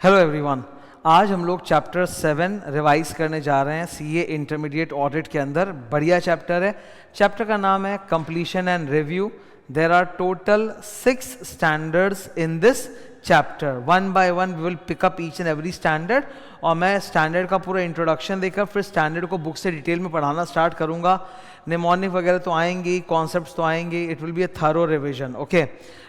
Hello everyone, आज हम लोग चैप्टर 7 रिवाइज करने जा रहे हैं सीए इंटरमीडिएट ऑडिट के अंदर। बढ़िया चैप्टर है। चैप्टर का नाम है completion and review. There are total 6 standards in this chapter. One by one we will pick up each and every standard, और मैं स्टैंडर्ड का पूरा इंट्रोडक्शन देकर फिर स्टैंडर्ड को बुक से डिटेल में पढ़ाना स्टार्ट करूंगा। निमोनिक वगैरह तो आएंगी, कॉन्सेप्ट्स तो आएंगे, it will be a thorough revision. Okay,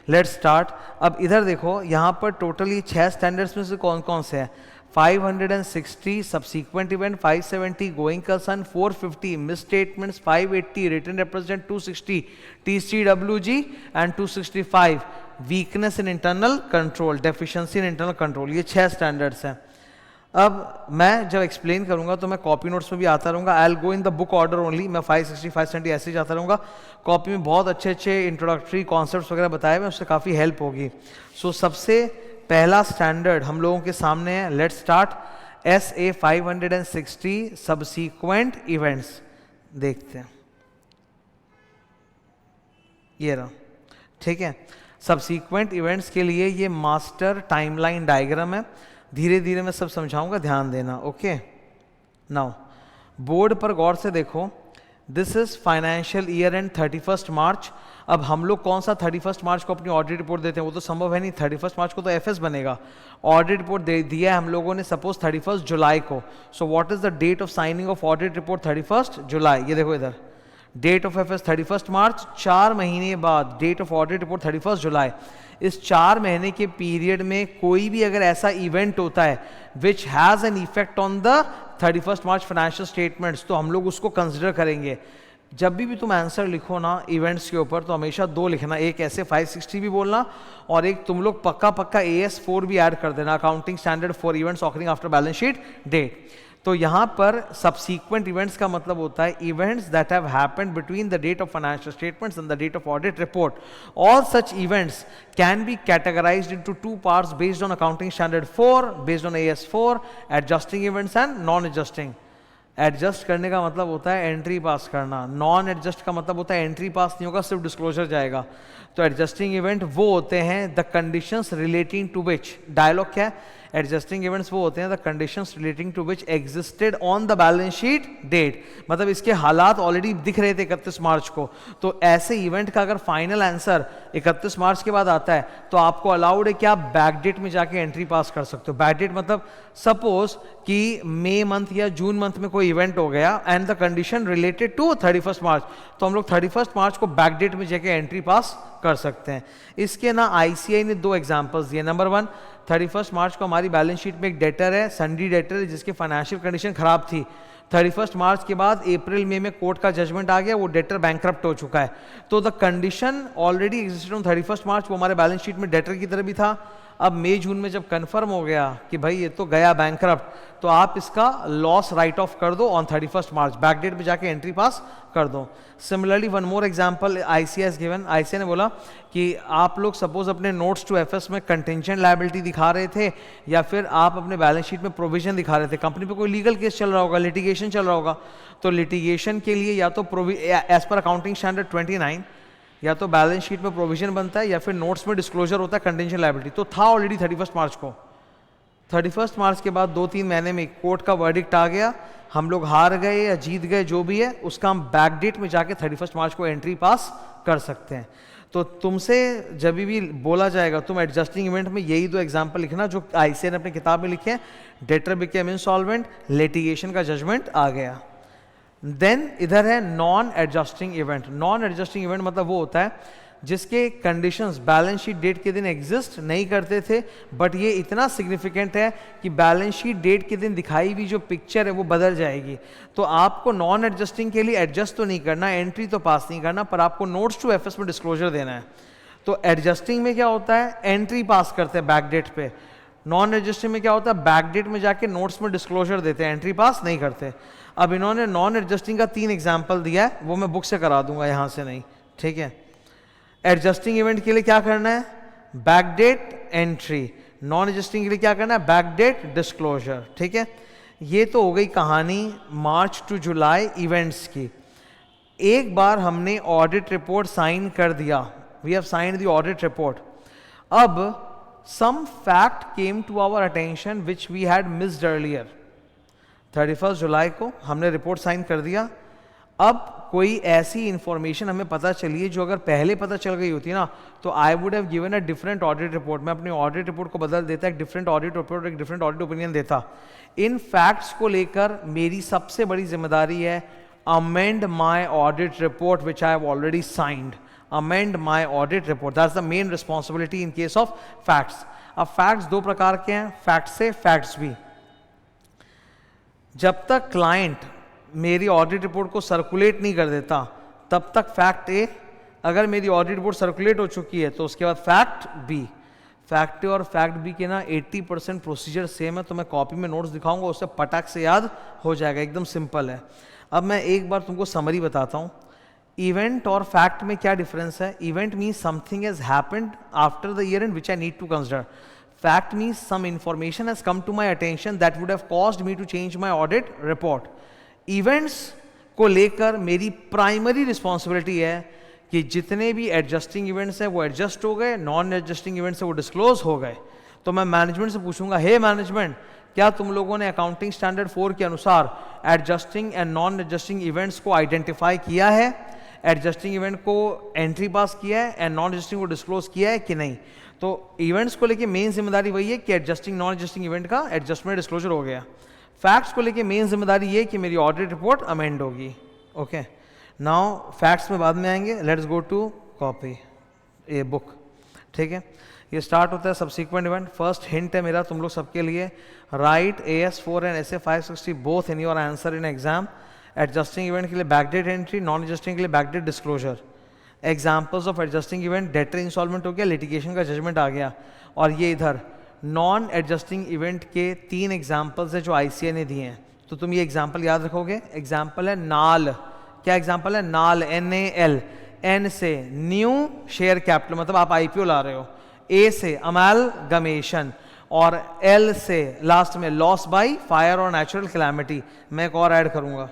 let's start. अब इधर देखो, यहाँ पर टोटल ये 6 स्टैंडर्ड्स में से कौन कौन से हैं? 560 subsequent event, 570 going concern, 450 misstatements, 580 written represent, 260 TCWG and 265 weakness in internal control, deficiency in internal control. ये 6 स्टैंडर्ड्स हैं। अब मैं जब एक्सप्लेन करूंगा तो मैं कॉपी नोट्स में भी आता रहूंगा। I will go in the book order only. मैं 560 570 ऐसे ही जाता रहूंगा। कॉपी में बहुत अच्छे अच्छे इंट्रोडक्टरी कॉन्सेप्ट्स वगैरह बताए हुए, उससे काफ़ी हेल्प होगी। सो सबसे पहला स्टैंडर्ड हम लोगों के सामने है। Let's start. SA 560 subsequent events देखते हैं। ये रहा, ठीक है। सबसीक्वेंट इवेंट्स के लिए ये मास्टर टाइमलाइन डायग्राम है। धीरे धीरे मैं सब समझाऊंगा, ध्यान देना। ओके, नाउ बोर्ड पर गौर से देखो। This is financial year end 31 मार्च। अब हम लोग कौन सा 31 मार्च को अपनी ऑडिट रिपोर्ट देते हैं? वो तो संभव है नहीं। 31 मार्च को तो FS बनेगा। ऑडिट रिपोर्ट दे दिया है हम लोगों ने सपोज 31 जुलाई को। So what is the date of signing of audit report? 31 जुलाई। ये देखो इधर, डेट ऑफ FS 31 मार्च, 4 महीने बाद डेट ऑफ ऑडिट रिपोर्ट 31 जुलाई। इस 4 महीने के पीरियड में कोई भी अगर ऐसा इवेंट होता है which has an effect on the 31 March financial statements, तो हम लोग उसको कंसिडर करेंगे। जब भी तुम आंसर लिखो ना इवेंट्स के ऊपर, तो हमेशा 2 लिखना। एक ऐसे 560 भी बोलना, और एक तुम लोग पक्का AS4 भी ऐड कर देना, accounting standard for events occurring after balance sheet date. तो यहाँ पर सबसीक्वेंट इवेंट्स का मतलब होता है events that have happened between the date of financial statements and the date of audit report. All such events can be categorized into 2 parts based on accounting standard 4, based on AS4, adjusting events and non adjusting. Adjust करने का मतलब होता है entry पास करना, non adjust का मतलब होता है एंट्री पास नहीं होगा, सिर्फ डिस्क्लोजर जाएगा। तो एडजस्टिंग इवेंट वो होते हैं the conditions relating to which, dialogue क्या है? एडजस्टिंग इवेंट्स वो होते हैं the conditions relating to which existed on the balance sheet date. मतलब इसके हालात ऑलरेडी दिख रहे थे 31 मार्च को। तो ऐसे इवेंट का अगर फाइनल आंसर 31 मार्च के बाद आता है तो आपको अलाउड है कि आप बैक डेट में जाके एंट्री पास कर सकते हो। बैक डेट मतलब सपोज कि मई मंथ या जून मंथ में कोई इवेंट हो गया and the condition related to 31 March, तो हम लोग 31 मार्च को बैक डेट में जाके एंट्री पास कर सकते हैं। इसके ना ICAI ने 2 एग्जांपल्स दिए। नंबर 1, 31 मार्च को हमारी बैलेंस शीट में एक डेटर है, सन्डी डेटर है, जिसकी फाइनेंशियल कंडीशन खराब थी। 31 मार्च के बाद अप्रैल मई में कोर्ट का जजमेंट आ गया, वो डेटर बैंकरप्ट हो चुका है। तो the condition already existed on 31 मार्च, वो हमारे बैलेंस शीट में डेटर की तरह भी था। अब मई जून में जब कंफर्म हो गया कि भाई ये तो गया बैंकरप्ट, तो आप इसका लॉस राइट ऑफ कर दो ऑन 31 मार्च, बैक डेट में जाके एंट्री पास कर दो। Similarly one more example ICAI has given. ICAI ने बोला कि आप लोग सपोज अपने नोट्स टू FS में कंटिंजेंट लायबिलिटी दिखा रहे थे, या फिर आप अपने बैलेंस शीट में प्रोविजन दिखा रहे थे। कंपनी पे कोई लीगल केस चल रहा होगा, लिटिगेशन चल रहा होगा, तो लिटिगेशन के लिए या तो एज पर अकाउंटिंग स्टैंडर्ड 29 या तो बैलेंस शीट में प्रोविजन बनता है या फिर नोट्स में डिस्क्लोजर होता है कंटिंजेंट लायबिलिटी। तो था ऑलरेडी 31 मार्च को। 31 मार्च के बाद 2-3 महीने में कोर्ट का वर्डिक्ट आ गया, हम लोग हार गए या जीत गए, जो भी है उसका हम बैक डेट में जाके 31 मार्च को एंट्री पास कर सकते हैं। तो तुमसे जब भी बोला जाएगा, तुम एडजस्टिंग इवेंट में यही 2 एग्जाम्पल लिखना जो ICAI ने अपनी किताब में लिखे हैं। डेटर बिकेम इंसॉल्वेंट, लिटिगेशन का जजमेंट आ गया। देन इधर है non adjusting event. Non adjusting event मतलब वो होता है जिसके कंडीशंस बैलेंस शीट डेट के दिन एग्जिस्ट नहीं करते थे, बट ये इतना सिग्निफिकेंट है कि बैलेंस शीट डेट के दिन दिखाई हुई जो पिक्चर है वो बदल जाएगी। तो आपको नॉन एडजस्टिंग के लिए एडजस्ट तो नहीं करना, एंट्री तो पास नहीं करना, पर आपको नोट्स टू FS में डिस्क्लोजर देना है। तो एडजस्टिंग में क्या होता है? एंट्री पास करते हैं बैक डेट पे। नॉन एडजस्टिंग में क्या होता है? बैक डेट में जाके नोट्स में डिस्क्लोजर देते हैं, एंट्री पास नहीं करते। अब इन्होंने नॉन एडजस्टिंग का 3 एग्जाम्पल दिया है, वो मैं बुक से करा दूंगा, यहाँ से नहीं, ठीक है। एडजस्टिंग इवेंट के लिए क्या करना है? Back date entry. Non adjusting के लिए क्या करना है? बैक डेट डिस्क्लोजर, ठीक है। ये तो हो गई कहानी मार्च टू जुलाई इवेंट्स की। एक बार हमने ऑडिट रिपोर्ट साइन कर दिया, we have signed the audit report. अब some fact came to our attention which we had missed earlier. 31 जुलाई को हमने रिपोर्ट साइन कर दिया. अब कोई ऐसी इंफॉर्मेशन हमें पता चली है जो अगर पहले पता चल गई होती ना तो I would have given a different audit report. मैं अपनी ऑडिट रिपोर्ट को बदल देता, एक डिफरेंट ऑडिट रिपोर्ट, एक डिफरेंट ऑडिट ओपिनियन देता. इन फैक्ट्स को लेकर मेरी सबसे बड़ी जिम्मेदारी है amend my audit report which I have already signed. Amend my audit report, that's the main responsibility in case of facts. अब फैक्ट्स दो प्रकार के हैं, फैक्ट्स से फैक्ट्स भी. जब तक क्लाइंट मेरी ऑडिट रिपोर्ट को सर्कुलेट नहीं कर देता तब तक फैक्ट ए, अगर मेरी ऑडिट रिपोर्ट सर्कुलेट हो चुकी है तो उसके बाद फैक्ट बी. फैक्ट ए और फैक्ट बी के ना 80% प्रोसीजर सेम है, तो मैं कॉपी में नोट्स दिखाऊंगा, उससे पटाख से याद हो जाएगा, एकदम सिंपल है. अब मैं एक बार तुमको समरी बताता हूँ. इवेंट और फैक्ट में क्या डिफरेंस है? Event means something has happened after the year end which I need to consider. Fact means some information has come to my attention that would have caused me to change my audit report. Events को लेकर मेरी primary responsibility है कि जितने भी adjusting events हैं वो adjust हो गए, नॉन एडजस्टिंग इवेंट्स है वो डिस्क्लोज हो गए. तो मैं मैनेजमेंट से पूछूंगा, हे मैनेजमेंट, क्या तुम लोगों ने अकाउंटिंग स्टैंडर्ड 4 के अनुसार adjusting and non adjusting events को आइडेंटिफाई किया है, एडजस्टिंग इवेंट को एंट्री पास किया है एंड नॉन एडजस्टिंग को डिस्क्लोज किया है कि नहीं? तो इवेंट्स को लेके मेन जिम्मेदारी वही है कि एडजस्टिंग नॉन एडजस्टिंग इवेंट का एडजस्टमेंट डिस्क्लोजर हो गया. फैक्ट्स को लेके मेन जिम्मेदारी ये कि मेरी ऑडिट रिपोर्ट अमेंड होगी. ओके, नाउ फैक्ट्स में बाद में आएंगे. Let's go to copy a book. ठीक है, ये स्टार्ट होता है सबसीक्वेंट इवेंट. फर्स्ट हिंट है मेरा तुम लोग सबके लिए, right AS4 and SA 560 both in your answer in exam. Adjusting event के लिए बैकडेट एंट्री, नॉन एडजस्टिंग के लिए backdate disclosure. Examples of adjusting event, debtor installment हो गया, लिटिगेशन का जजमेंट आ गया. और ये इधर नॉन एडजस्टिंग इवेंट के 3 एग्जाम्पल्स है जो ICA ने दिए हैं. तो तुम ये एग्जाम्पल याद रखोगे. एग्जाम्पल है नाल. क्या एग्जाम्पल है? नाल, NAL. N से न्यू शेयर कैपिटल, मतलब आप IPO ला रहे हो. A से अमालगमेशन और L से लास्ट में लॉस बाय फायर और नेचुरल कैलामिटी. मैं एक और ऐड करूंगा.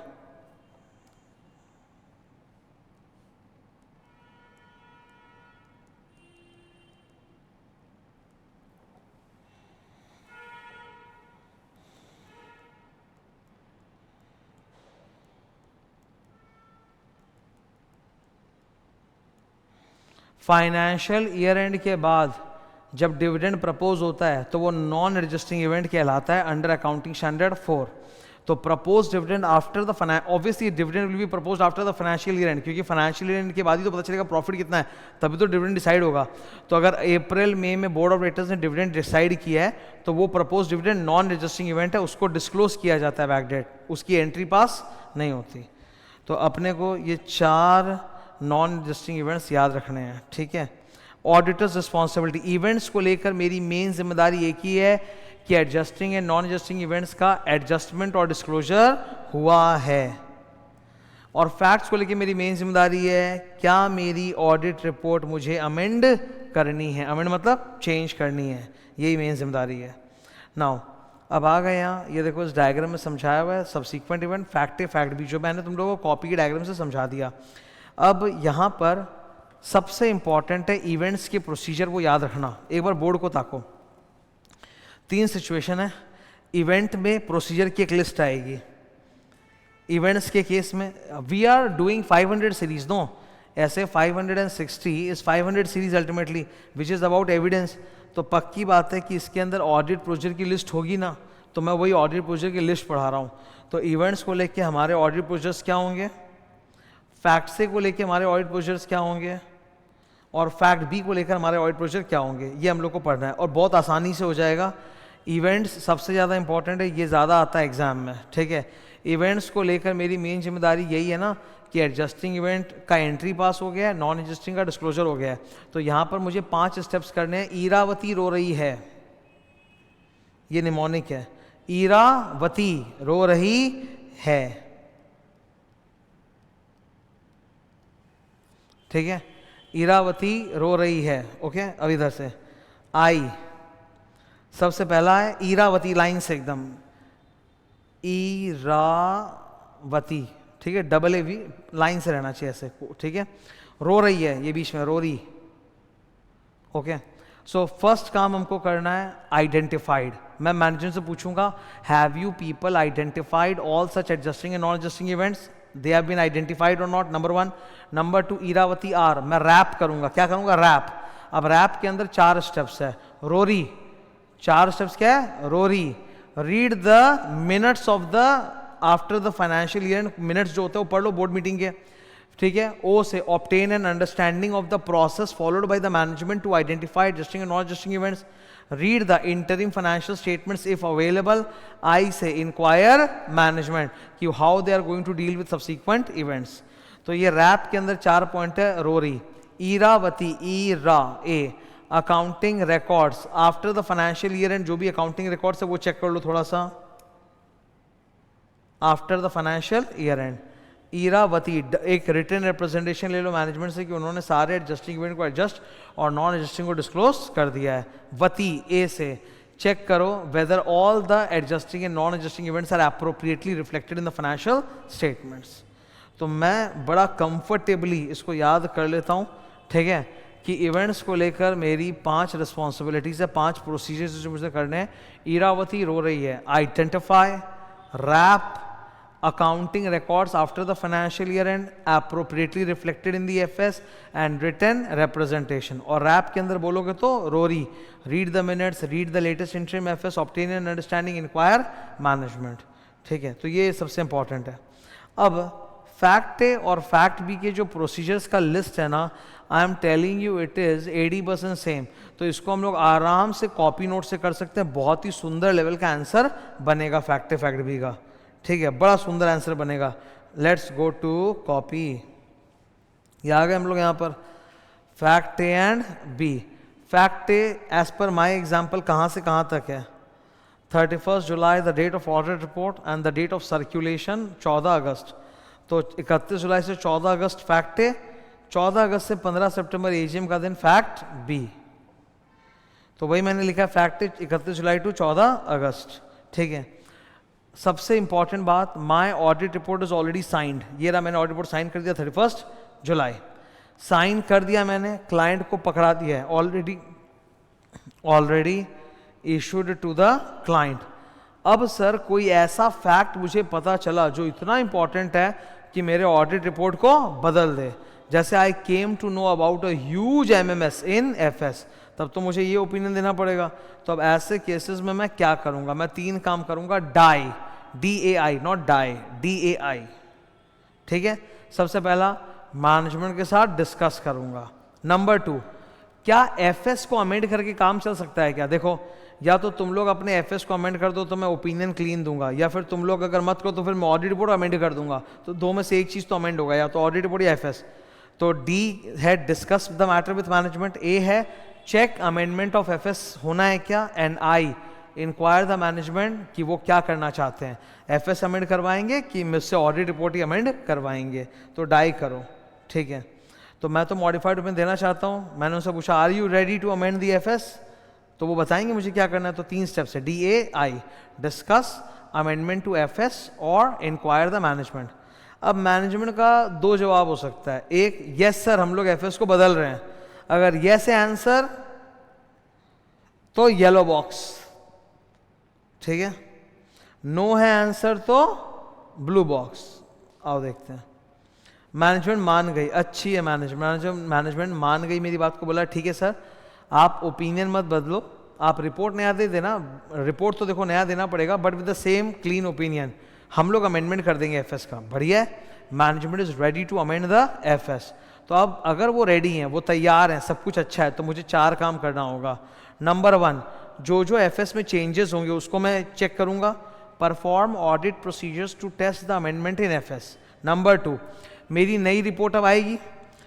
फाइनेंशियल ईयर एंड के बाद जब डिविडेंड प्रपोज होता है तो वो नॉन एडजस्टिंग इवेंट कहलाता है अंडर अकाउंटिंग स्टैंडर्ड 4. तो propose dividend after the obviously dividend will be propose after the financial year and, क्योंकि फाइनेंशियल ईयर एंड के बाद ही तो पता चलेगा प्रॉफिट कितना है, तभी तो डिविडेंड डिसाइड होगा. तो अगर अप्रैल मई में बोर्ड ऑफ डायरेक्टर्स ने डिविडेंड डिसाइड किया है तो वो propose dividend non adjusting event है, उसको डिस्क्लोज किया जाता है बैकडेट, उसकी एंट्री पास नहीं होती. तो अपने को ये 4 नॉन एडजस्टिंग इवेंट्स याद रखने हैं. ठीक है, ऑडिटर्स रिस्पॉन्सिबिलिटी. इवेंट्स को लेकर मेरी मेन जिम्मेदारी एक ही है कि adjusting and non adjusting events का एडजस्टमेंट और डिस्क्लोजर हुआ है. और फैक्ट्स को लेकर मेरी मेन जिम्मेदारी है क्या मेरी ऑडिट रिपोर्ट मुझे अमेंड करनी है. अमेंड मतलब चेंज करनी है, यही मेन जिम्मेदारी है. नाउ अब आ गए यहाँ, ये देखो इस डायग्राम में समझाया हुआ है subsequent event, fact A fact B, जो मैंने तुम लोगों को कॉपी के डायग्राम से समझा दिया. अब यहाँ पर सबसे इंपॉर्टेंट है इवेंट्स के प्रोसीजर, वो याद रखना. एक बार बोर्ड को ताको. 3 सिचुएशन है. इवेंट में प्रोसीजर की एक लिस्ट आएगी. इवेंट्स के केस में we are doing 500 series, no ऐसे 560 is 500 series ultimately which is about evidence. तो पक्की बात है कि इसके अंदर ऑडिट प्रोसीजर की लिस्ट होगी ना, तो मैं वही ऑडिट प्रोसीजर की लिस्ट पढ़ा रहा हूँ. तो इवेंट्स को लेके हमारे ऑडिट प्रोसीजर्स क्या होंगे, फैक्ट से को लेके हमारे ऑडिट प्रोसीजर्स क्या होंगे, और फैक्ट बी को लेकर हमारे ऑडिट प्रोसीजर क्या होंगे, ये हम लोग को पढ़ना है. और बहुत आसानी से हो जाएगा. इवेंट्स सबसे ज़्यादा इंपॉर्टेंट है, ये ज़्यादा आता है एग्जाम में. ठीक है, इवेंट्स को लेकर मेरी मेन जिम्मेदारी यही है ना कि एडजस्टिंग इवेंट का एंट्री पास हो गया है, नॉन एडजस्टिंग का डिस्क्लोजर हो गया है. तो यहाँ पर मुझे 5 स्टेप्स करने हैं. ईरावती रो रही है, ये निमोनिक है. ईरावती रो रही है. ठीक है, ईरावती रो रही है. ओके, अब इधर से आई, सबसे पहला है ईरावती, लाइन से एकदम ईरावती. ठीक है, डबल ए वी लाइन से रहना चाहिए ऐसे. ठीक है, रो रही है, ये बीच में रो रही. ओके, सो फर्स्ट काम हमको करना है आइडेंटिफाइड। मैं मैनेजर से पूछूंगा have you people identified all such adjusting and non adjusting events, they have been identified or not, number 1। Number 2, Iravati आर, मैं रैप करूंगा। क्या करूंगा? रैप। अब रैप के अंदर 4 स्टेप्स है। रोरी, 4 स्टेप्स क्या है? Rory, read the minutes of the after the financial year, minutes जो होते हैं वो पढ़ लो बोर्ड मीटिंग के, ठीक है। ओ से obtain an understanding of the process followed by the management to identify adjusting and non adjusting events, read the interim financial statements if available. I से इंक्वायर मैनेजमेंट कि how they are going to deal with subsequent events. तो ये rap के अंदर 4 point है। Rory, Iravati, E रा A, accounting records after the financial year end, जो भी अकाउंटिंग रिकॉर्ड्स है वो चेक कर लो थोड़ा सा after the financial year and. Iravati, एक रिटन रिप्रेजेंटेशन ले लो मैनेजमेंट से कि उन्होंने सारे एडजस्टिंग इवेंट को एडजस्ट और नॉन एडजस्टिंग को डिस्क्लोज कर दिया है। वती, ए से चेक करो whether all the adjusting and non adjusting events are appropriately reflected in the financial statements. तो मैं बड़ा कंफर्टेबली इसको याद कर लेता हूँ, ठीक है, कि इवेंट्स को लेकर मेरी 5 रिस्पॉन्सिबिलिटीज है, 5 प्रोसीजर्स जो मुझे करने हैं। ईरावती रो रही है आइडेंटिफाई, रैप, accounting records after the financial year end appropriately reflected in the FS and written representation। और रैप के अंदर बोलोगे तो Rory, read the minutes, read the latest interim FS, obtain an understanding, inquire management, ठीक है। तो ये सबसे इंपॉर्टेंट है। अब फैक्ट ए और फैक्ट बी के जो प्रोसीजर्स का लिस्ट है ना, I am telling you it is 80% same. तो इसको हम लोग आराम से कॉपी नोट से कर सकते हैं, बहुत ही सुंदर लेवल का आंसर बनेगा फैक्ट ए फैक्ट बी का, ठीक है, बड़ा सुंदर आंसर बनेगा। Let's go to copy. ये आ गए हम लोग यहाँ पर fact A and B. Fact A as per my example कहाँ से कहाँ तक है? 31 July the date of audit report and the date of circulation 14 August. तो 31 जुलाई से 14 अगस्त फैक्ट ए, 14 अगस्त से 15 सितंबर एजीएम का दिन फैक्ट बी। तो वही मैंने लिखा फैक्ट ए 31 जुलाई टू 14 अगस्त, ठीक है। सबसे इंपॉर्टेंट बात, my audit report is already signed. ये रहा, मैंने ऑडिट रिपोर्ट साइन कर दिया 31 जुलाई, साइन कर दिया मैंने, क्लाइंट को पकड़ा दिया है, already issued to the client. अब सर कोई ऐसा फैक्ट मुझे पता चला जो इतना इंपॉर्टेंट है कि मेरे ऑडिट रिपोर्ट को बदल दे, जैसे I came to know about a huge MMS in FS, तब तो मुझे ये ओपिनियन देना पड़ेगा। तो अब ऐसे केसेस में मैं क्या करूंगा? मैं 3 काम करूंगा। Die, DAI, not die, DAI, ठीक है। सबसे पहला मैनेजमेंट के साथ डिस्कस करूंगा। नंबर 2, क्या एफएस को अमेंड करके काम चल सकता है क्या? देखो, या तो तुम लोग अपने एफएस को अमेंड कर दो तो मैं ओपिनियन क्लीन दूंगा, या फिर तुम लोग अगर मत करो तो फिर मैं ऑडिट रिपोर्ट अमेंड कर दूंगा। तो 2 में से एक चीज तो अमेंड होगा, या तो ऑडिट रिपोर्ट या एफएस। तो डी है discuss the matter with management, A है चेक अमेंडमेंट ऑफ एफएस होना है क्या, and I inquire the management कि वो क्या करना चाहते हैं, एफएस अमेंड करवाएंगे कि मुझसे ऑडिट रिपोर्ट ही अमेंड करवाएंगे। तो डाई करो, ठीक है। तो मैं तो मॉडिफाइड ओपिनियन देना चाहता हूँ। मैंने उनसे पूछा are you ready to amend the FS, तो वो बताएंगे मुझे क्या करना है। तो 3 स्टेप्स है, DAI, discuss amendment to FS और इंक्वायर द मैनेजमेंट। अब मैनेजमेंट का 2 जवाब हो सकता है, एक यस सर हम लोग एफएस को बदल रहे हैं, अगर यस है आंसर तो येलो बॉक्स, ठीक है, नो है आंसर तो ब्लू बॉक्स। आओ देखते हैं। मैनेजमेंट मान गई, अच्छी है मैनेजमेंट मान गई मेरी बात को, बोला ठीक है सर आप ओपिनियन मत बदलो, आप रिपोर्ट नया दे देना, रिपोर्ट तो देखो नया देना पड़ेगा but with the same clean opinion, हम लोग अमेंडमेंट कर देंगे एफएस का। बढ़िया है, management is ready to amend the FS. तो अब अगर वो रेडी हैं, वो तैयार हैं, सब कुछ अच्छा है, तो मुझे 4 काम करना होगा। नंबर 1, जो एफएस में चेंजेस होंगे उसको मैं चेक करूंगा, perform audit procedures to test the amendment in FS. Number 2, मेरी नई रिपोर्ट अब आएगी,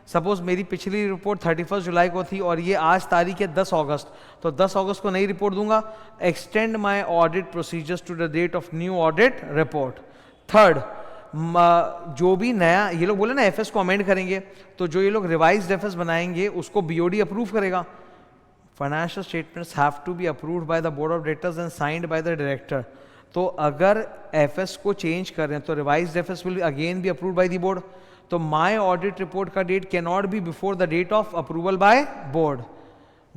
सपोज मेरी पिछली रिपोर्ट 31 जुलाई को थी और ये आज तारीख है 10 अगस्त, तो 10 अगस्त को नई रिपोर्ट दूंगा, extend my audit procedures to the date of new audit report. Third, जो भी नया ये लोग बोले ना एफएस को अमेंड करेंगे, तो जो ये लोग रिवाइज्ड एफएस बनाएंगे उसको बीओडी अप्रूव करेगा। Financial statements have to be approved by the board of directors and signed by the director. तो अगर एफएस को चेंज कर रहे हैं तो revised FS will again be approved by the board. तो माय ऑडिट रिपोर्ट का date can not be before the date of approval by board.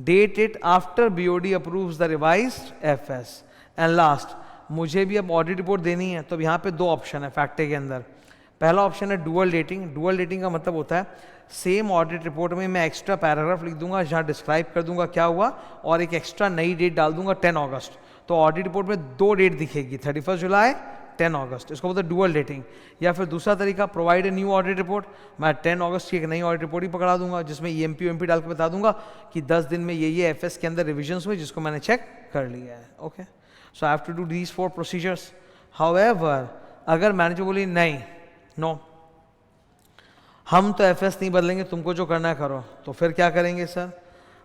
Date it after BOD approves the revised FS. And last, मुझे भी अब audit report देनी है, तो अब यहाँ पे दो ऑप्शन है फैक्टे के अंदर। पहला ऑप्शन है डुअल डेटिंग। डुअल डेटिंग का मतलब होता है सेम ऑडिट रिपोर्ट में मैं एक्स्ट्रा पैराग्राफ लिख दूंगा जहाँ डिस्क्राइब कर दूंगा क्या हुआ, और एक एक्स्ट्रा नई डेट डाल दूंगा 10 अगस्त। तो ऑडिट रिपोर्ट में दो डेट दिखेगी, 31 जुलाई, 10 अगस्त। इसको बोलते हैं डुअल डेटिंग। या फिर दूसरा तरीका, provide a new audit report. मैं 10 अगस्त की एक नई ऑडिट रिपोर्ट ही पकड़ा दूंगा जिसमें ईएमपी वीएमपी डाल के बता दूंगा कि 10 दिन में ये एफएस के अंदर रिविजन्स हुए जिसको मैंने चेक कर लिया है। Okay, so I have to do these 4 procedures. However, अगर मैनेजर बोली नहीं, नो, हम तो एफएस नहीं बदलेंगे, तुमको जो करना है करो, तो फिर क्या करेंगे sir?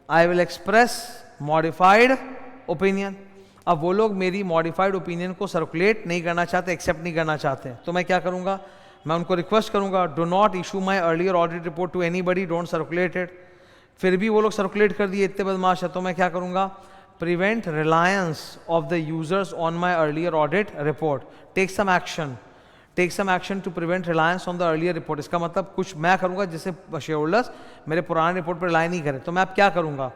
I will express modified opinion. अब वो लोग मेरी मॉडिफाइड ओपिनियन को सर्कुलेट नहीं करना चाहते, एक्सेप्ट नहीं करना चाहते, तो मैं क्या करूंगा? मैं उनको रिक्वेस्ट करूंगा, do not issue my earlier audit report to anybody, don't circulate it. फिर भी वो लोग सर्कुलेट कर दिए, इतने बदमाश है, तो मैं क्या करूंगा? Prevent reliance of the users on my earlier audit report, take some action, take some action to prevent reliance on the earlier report. इसका मतलब कुछ मैं करूंगा जिससे शेयर होल्डर्स मेरे पुराने रिपोर्ट पर रिलाई नहीं करें। तो मैं अब क्या करूंगा?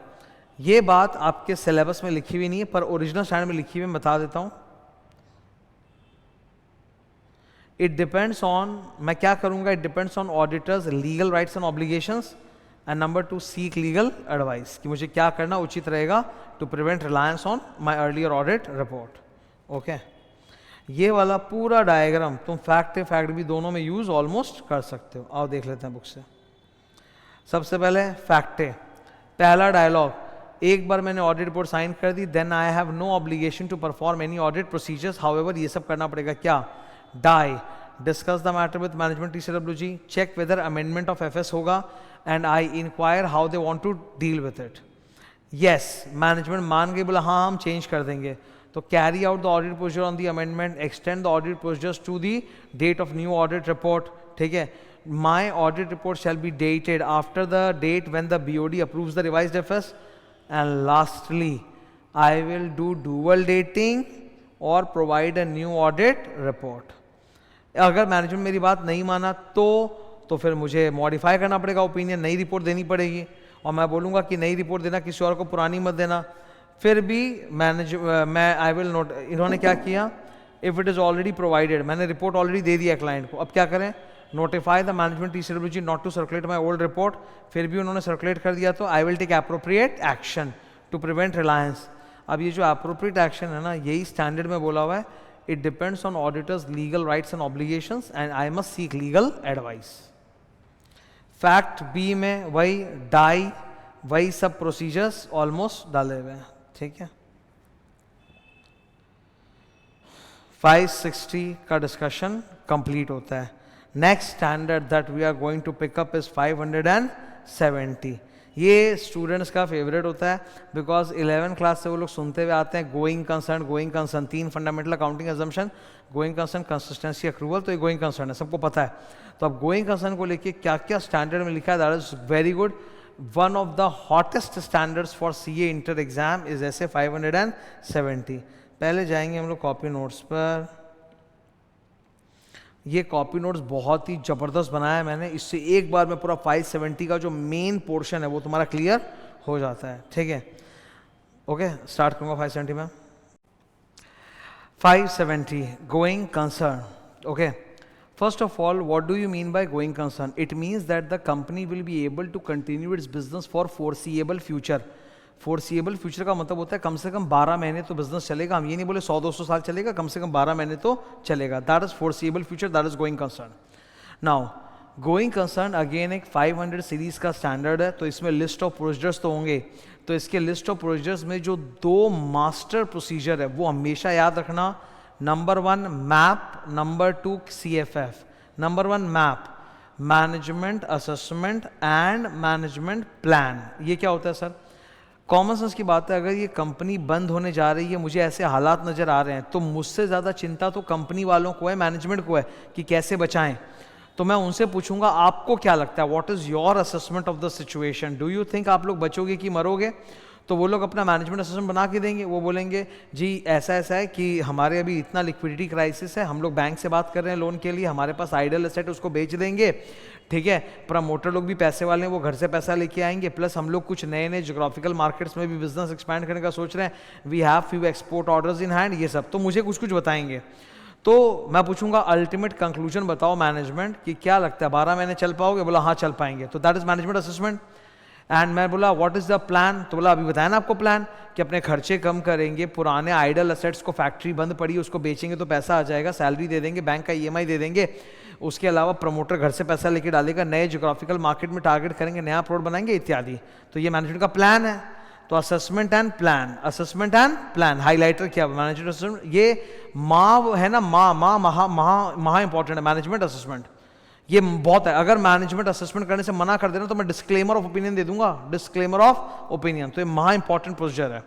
ये बात आपके सिलेबस में लिखी हुई नहीं है, पर ओरिजिनल स्टैंडर्ड में लिखी हुई, मैं बता देता हूं। इट डिपेंड्स ऑन, मैं क्या करूंगा? It depends on auditor's legal rights and obligations, and number 2, seek legal advice कि मुझे क्या करना उचित रहेगा to prevent reliance on my earlier audit report. Okay, ये वाला पूरा डायग्राम तुम फैक्ट भी दोनों में यूज ऑलमोस्ट कर सकते हो। आओ देख लेते हैं बुक से। सबसे पहले फैक्टे, पहला डायलॉग, एक बार मैंने ऑडिट रिपोर्ट साइन कर दी, then I have no obligation to perform any audit procedures. However, ये सब करना पड़ेगा क्या? डाई, discuss the matter with management TCWG, check whether amendment of FS होगा, and I inquire how they want to deal with it. Yes, management मान गई, बोला हाँ हम चेंज कर देंगे, तो carry out the audit procedure on the amendment, extend the audit procedures to the date of new audit report. ठीक है, my audit report shall be dated after the date when the BOD approves the revised FS. And lastly, I will do dual dating or provide a new audit report. अगर management मेरी बात नहीं माना तो फिर मुझे मॉडिफाई करना पड़ेगा ओपिनियन, नई रिपोर्ट देनी पड़ेगी, और मैं बोलूँगा कि नई रिपोर्ट देना, किसी और को पुरानी मत देना। फिर भी मैं आई विल नोट, इन्होंने क्या किया? If it is already provided, मैंने रिपोर्ट ऑलरेडी दे दिया क्लाइंट को, अब क्या करें? Notify the management TCWG not to circulate my old report. फिर भी उन्होंने सर्कुलेट कर दिया, तो I will take appropriate action to prevent reliance. अब ये जो एप्रोप्रिएट एक्शन है ना, यही स्टैंडर्ड में बोला हुआ है, it depends on auditor's legal rights and obligations, and I must seek legal advice. Fact B में वही डाई, वही सब प्रोसीजर्स ऑलमोस्ट डाले हुए हैं। ठीक है, 560 का डिस्कशन कंप्लीट होता है। Next standard that we are going to pick up is 570। ये स्टूडेंट्स का फेवरेट होता है, बिकॉज 11th क्लास से वो लोग सुनते हुए आते हैं, going concern, 3 fundamental accounting assumption, going concern, consistency, accrual, तो ये गोइंग कंसर्न है, सबको पता है। तो अब गोइंग कंसर्न को लेके क्या क्या स्टैंडर्ड में लिखा है, that is very good. One of the hottest standards for CA inter exam is ऐसे 570। पहले जाएंगे हम लोग कॉपी नोट्स पर। ये कॉपी नोट्स बहुत ही ज़बरदस्त बनाया है मैंने, इससे एक बार में पूरा 570 का जो मेन पोर्शन है वो तुम्हारा क्लियर हो जाता है। ठीक है, ओके, स्टार्ट करूँगा 570 में। 570 going concern. Okay, first of all, what do you mean by going concern? It means that the company will be able to continue its business for foreseeable future. Foreseeable future का मतलब होता है कम से कम 12 महीने तो business चलेगा। हम ये नहीं बोले 100-200 साल चलेगा, कम से कम 12 महीने तो चलेगा। That is foreseeable future, that is going concern. Now going concern again एक 500 सीरीज का स्टैंडर्ड है, तो इसमें लिस्ट ऑफ प्रोसीजर्स तो होंगे। तो इसके लिस्ट ऑफ प्रोसीजर्स में जो 2 मास्टर प्रोसीजर है वो हमेशा याद रखना। Number 1 map, number 2 CFF। Number 1 map, management assessment and management plan. ये क्या होता है सर? कॉमन सेंस की बात है, अगर ये कंपनी बंद होने जा रही है, मुझे ऐसे हालात नजर आ रहे हैं, तो मुझसे ज़्यादा चिंता तो कंपनी वालों को है, मैनेजमेंट को है कि कैसे बचाएं। तो मैं उनसे पूछूंगा आपको क्या लगता है, what is your assessment of the situation, do you think आप लोग बचोगे कि मरोगे? तो वो लोग अपना मैनेजमेंट असेसमेंट बना के देंगे, वो बोलेंगे जी ऐसा ऐसा है कि हमारे अभी इतना लिक्विडिटी क्राइसिस है, हम लोग बैंक से बात कर रहे हैं लोन के लिए, हमारे पास आइडल एसेट उसको बेच देंगे, ठीक है, प्रमोटर लोग भी पैसे वाले हैं, वो घर से पैसा लेके आएंगे, प्लस हम लोग कुछ नए नए जोग्राफिकल मार्केट्स में भी बिजनेस एक्सपैंड करने का सोच रहे हैं, we have few export orders in hand, ये सब तो मुझे कुछ कुछ बताएंगे। तो मैं पूछूंगा अल्टीमेट कंक्लूजन बताओ मैनेजमेंट कि क्या लगता है 12 महीने चल पाओगे? बोला हाँ चल पाएंगे, तो that is management assessment. And मैं बोला व्हाट इज द प्लान? तो बोला अभी बताया ना आपको प्लान कि अपने खर्चे कम करेंगे, पुराने आइडल असेट्स को, फैक्ट्री बंद पड़ी उसको बेचेंगे तो पैसा आ जाएगा, सैलरी दे देंगे, बैंक का ईएमआई दे देंगे, उसके अलावा प्रमोटर घर से पैसा लेके डालेगा, नए ज्योग्राफिकल मार्केट में टारगेट करेंगे, नया प्रोडक्ट बनाएंगे इत्यादि। तो ये मैनेजमेंट का प्लान है। तो assessment and plan, assessment and plan, highlighter क्या मैनेजमेंट असेसमेंट, ये माँ है ना, महा इंपॉर्टेंट है मैनेजमेंट असेसमेंट, ये बहुत है। अगर मैनेजमेंट असेसमेंट करने से मना कर देना तो मैं डिस्क्लेमर ऑफ ओपिनियन दे दूंगा, डिस्क्लेमर ऑफ ओपिनियन, तो ये महा इंपॉर्टेंट प्रोसीजर है।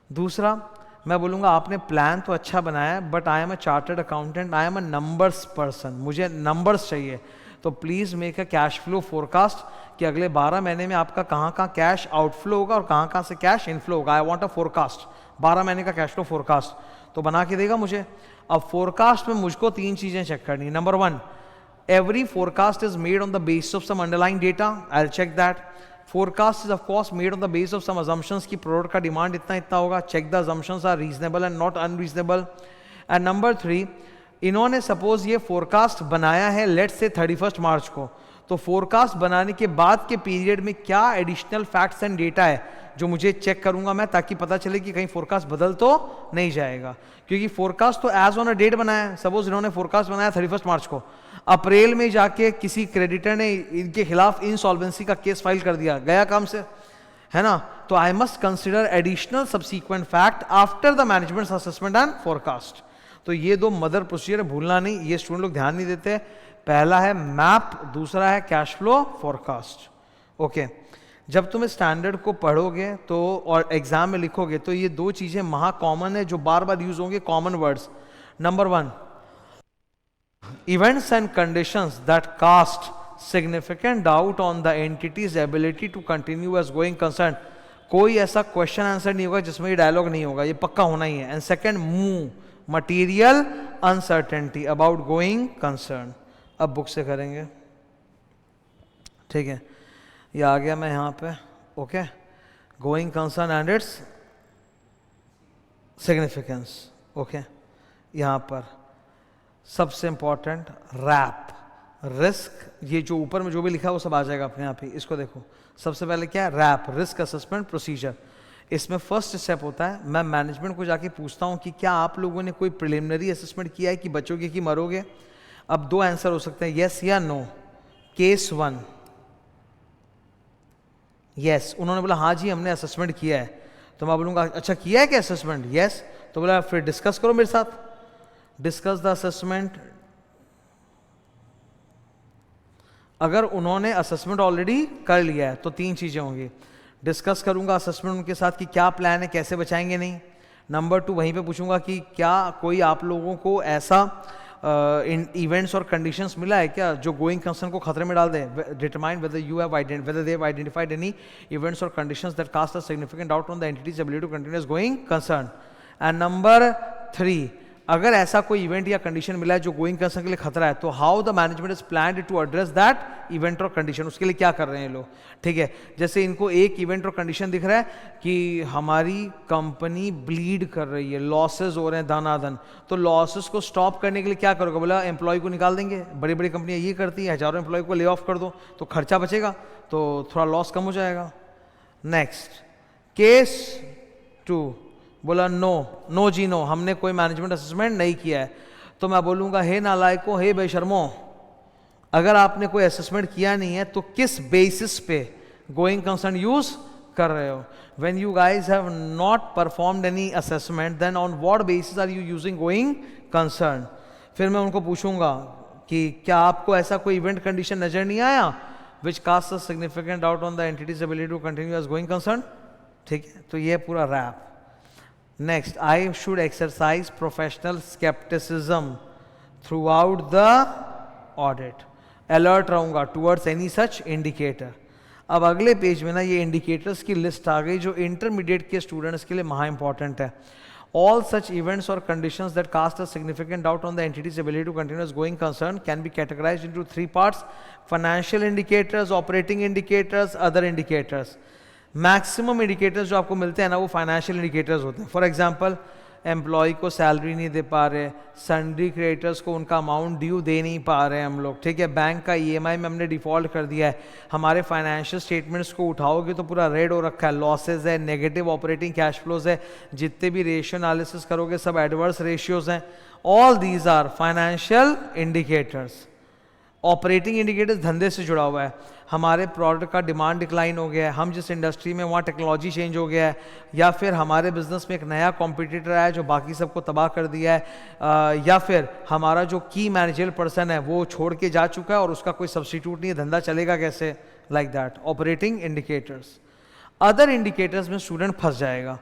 दूसरा मैं बोलूंगा आपने प्लान तो अच्छा बनाया है but I am a chartered accountant, I am a numbers person, मुझे नंबर्स चाहिए, तो please make a cash flow forecast कि अगले 12 महीने में आपका कहाँ कहाँ कैश आउटफ्लो होगा और कहाँ कहाँ से कैश इनफ्लो होगा। आई वांट अ फोरकास्ट, 12 महीने का कैश फ्लो फोरकास्ट, तो बना के देगा मुझे। अब फोरकास्ट में मुझको 3 चीजें चेक करनी है। Number 1, every forecast is made on the basis of some underlying data, I'll check that. Forecast is of course made on the basis of some assumptions कि प्रोडक्ट का डिमांड इतना इतना होगा, check the assumptions are reasonable and not unreasonable. And number 3, इन्होंने suppose ये forecast बनाया है let's say 31 मार्च को, तो फोरकास्ट बनाने के बाद के पीरियड में क्या एडिशनल फैक्ट्स एंड डेटा है जो मुझे चेक करूंगा मैं, ताकि पता चले कि कहीं फोरकास्ट बदल तो नहीं जाएगा, क्योंकि फोरकास्ट तो एज ऑन अ डेट बनाया है। सपोज इन्होंने फोरकास्ट बनाया 31 मार्च को, अप्रैल में जाके किसी क्रेडिटर ने इनके खिलाफ इंसॉल्वेंसी का केस फाइल कर दिया, गया काम से, है ना। तो I must consider additional subsequent fact after the management assessment and forecast. तो ये 2 मदर प्रोसीजर भूलना नहीं, ये स्टूडेंट लोग ध्यान नहीं देते। पहला है मैप, दूसरा है कैश फ्लो फोरकास्ट। ओके, जब तुम स्टैंडर्ड को पढ़ोगे तो और एग्जाम में लिखोगे तो ये 2 चीजें महा कॉमन है जो बार बार यूज होंगे, common words. Number 1, events and conditions that cast significant doubt on the entity's ability to continue as going concern। कोई ऐसा क्वेश्चन आंसर नहीं होगा जिसमें ये डायलॉग नहीं होगा, ये पक्का होना ही है। And second, material uncertainty about going concern. अब बुक से करेंगे, ठीक है, ये आ गया मैं यहाँ पे। Okay, going concern and its significance. Okay, यहाँ पर सबसे इंपॉर्टेंट रैप, रिस्क, ये जो ऊपर में जो भी लिखा है वो सब आ जाएगा अपने आप ही। इसको देखो, सबसे पहले क्या है, रैप, रिस्क असेसमेंट प्रोसीजर। इसमें फर्स्ट स्टेप होता है मैं मैनेजमेंट को जाके पूछता हूँ कि क्या आप लोगों ने कोई प्रिलिमिनरी असेसमेंट किया है कि बचोगे कि मरोगे। अब 2 आंसर हो सकते हैं, यस या नो। केस 1, यस, उन्होंने बोला हाँ जी हमने असेसमेंट किया है, तो मैं बोलूँगा अच्छा किया है क्या असेसमेंट, यस, तो बोला फिर डिस्कस करो मेरे साथ, डिस्कस द असेसमेंट। अगर उन्होंने असेसमेंट ऑलरेडी कर लिया है तो 3 चीजें होंगी, डिस्कस करूंगा असेसमेंट उनके साथ कि क्या प्लान है, कैसे बचाएंगे नहीं। नंबर 2, वहीं पे पूछूंगा कि क्या कोई आप लोगों को ऐसा इवेंट्स और कंडीशंस मिला है क्या जो गोइंग कंसर्न को खतरे में डाल दे। Determine whether you have whether they have identified any events or conditions that cast a significant doubt on the entity's ability to continue as going concern. And number 3, अगर ऐसा कोई इवेंट या condition मिला है जो गोइंग कंसर्न के लिए खतरा है तो how the management is planned to address that event और कंडीशन, उसके लिए क्या कर रहे हैं लोग। ठीक है, जैसे इनको एक इवेंट और कंडीशन दिख रहा है कि हमारी कंपनी ब्लीड कर रही है, लॉसेस हो रहे हैं धनाधन, तो लॉसेस को स्टॉप करने के लिए क्या करोगे, बोला एम्प्लॉय को निकाल देंगे, बड़ी बड़ी कंपनियां ये करती हैं, हजारों एम्प्लॉय को ले ऑफ कर दो तो खर्चा बचेगा, तो थोड़ा लॉस कम हो जाएगा। नेक्स्ट केस 2, बोला नो जी नो, हमने कोई मैनेजमेंट असेसमेंट नहीं किया है, तो मैं बोलूंगा हे नालायकों, हे बेशर्मो, अगर आपने कोई असेसमेंट किया नहीं है तो किस बेसिस पे गोइंग कंसर्न यूज कर रहे हो। When you guys have not performed any assessment then on what basis are you using going concern. फिर मैं उनको पूछूंगा कि क्या आपको ऐसा कोई इवेंट कंडीशन नजर नहीं आया which cast a significant doubt on the entity's ability to continue as going concern. ठीक है, तो ये पूरा wrap. Next, I should exercise professional skepticism throughout the audit. Alert रहूंगा towards any such indicator. अब अगले पेज में ना ये इंडिकेटर्स की लिस्ट आ गई जो इंटरमीडिएट के स्टूडेंट्स के लिए महा इंपॉर्टेंट है. All such events or conditions that cast a significant doubt on the entity's ability to continue as going concern can be categorized into three parts: financial indicators, operating indicators, other indicators. Maximum indicators जो आपको मिलते हैं ना वो financial indicators होते हैं. For example, employ को salary नहीं दे पा रहे, सन्ड्री क्रेडिटर्स को उनका अमाउंट ड्यू दे नहीं पा रहे हम लोग, ठीक है, बैंक का ईएमआई में हमने डिफॉल्ट कर दिया है, हमारे फाइनेंशियल स्टेटमेंट्स को उठाओगे तो पूरा रेड हो रखा है, लॉसेज है, नेगेटिव ऑपरेटिंग कैश फ्लोज है, जितने भी रेशियो एनालिसिस करोगे सब एडवर्स रेशियोज हैं. All these are financial indicators. Operating indicators धंधे से जुड़ा हुआ है, हमारे प्रोडक्ट का डिमांड डिक्लाइन हो गया है, हम जिस इंडस्ट्री में वहाँ टेक्नोलॉजी चेंज हो गया है, या फिर हमारे बिजनेस में एक नया कॉम्पिटिटर आया जो बाकी सबको तबाह कर दिया है, या फिर हमारा जो की मैनेजर पर्सन है वो छोड़ के जा चुका है और उसका कोई सब्स्टिट्यूट नहीं है, धंधा चलेगा कैसे, like that. Operating indicators. Other indicators में स्टूडेंट फंस जाएगा.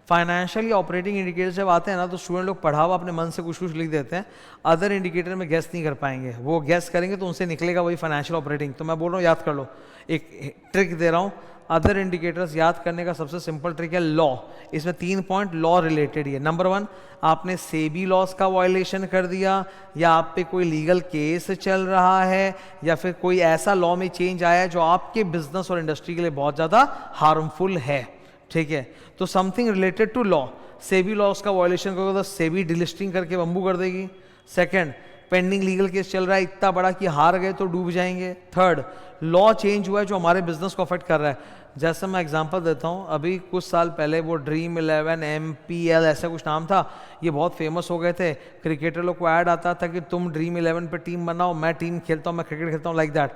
फाइनेंशियल या ऑपरेटिंग इंडिकेटर जब आते हैं ना तो स्टूडेंट लोग पढ़ा हुआ अपने मन से कुछ कुछ लिख देते हैं, अदर इंडिकेटर में गेस नहीं कर पाएंगे, वो गेस करेंगे तो उनसे निकलेगा वही फाइनेंशियल ऑपरेटिंग. तो मैं बोल रहा हूँ याद कर लो, एक ट्रिक दे रहा हूँ. अदर इंडिकेटर्स याद करने का सबसे सिंपल ट्रिक है लॉ. इसमें 3 पॉइंट लॉ रिलेटेड ही है. नंबर 1, आपने सेबी लॉस का वायलेशन कर दिया, या आप पे कोई लीगल केस चल रहा है, या फिर कोई ऐसा लॉ में चेंज आया है जो आपके बिजनेस और इंडस्ट्री के लिए बहुत ज़्यादा हार्मफुल है, ठीक है. तो something related to law. SEBI laws का वायलेशन करोगे तो सेबी डिलिस्टिंग करके बंबू कर देगी. सेकंड, पेंडिंग लीगल केस चल रहा है इतना बड़ा कि हार गए तो डूब जाएंगे. थर्ड, लॉ चेंज हुआ है जो हमारे बिजनेस को अफेक्ट कर रहा है. जैसे मैं एग्जांपल देता हूँ, अभी कुछ साल पहले वो ड्रीम 11 MPL ऐसा कुछ नाम था, ये बहुत फेमस हो गए थे. क्रिकेटर लोग को ऐड आता था कि तुम ड्रीम 11 पे टीम बनाओ, मैं टीम खेलता हूँ, मैं क्रिकेट खेलता हूँ, लाइक दैट.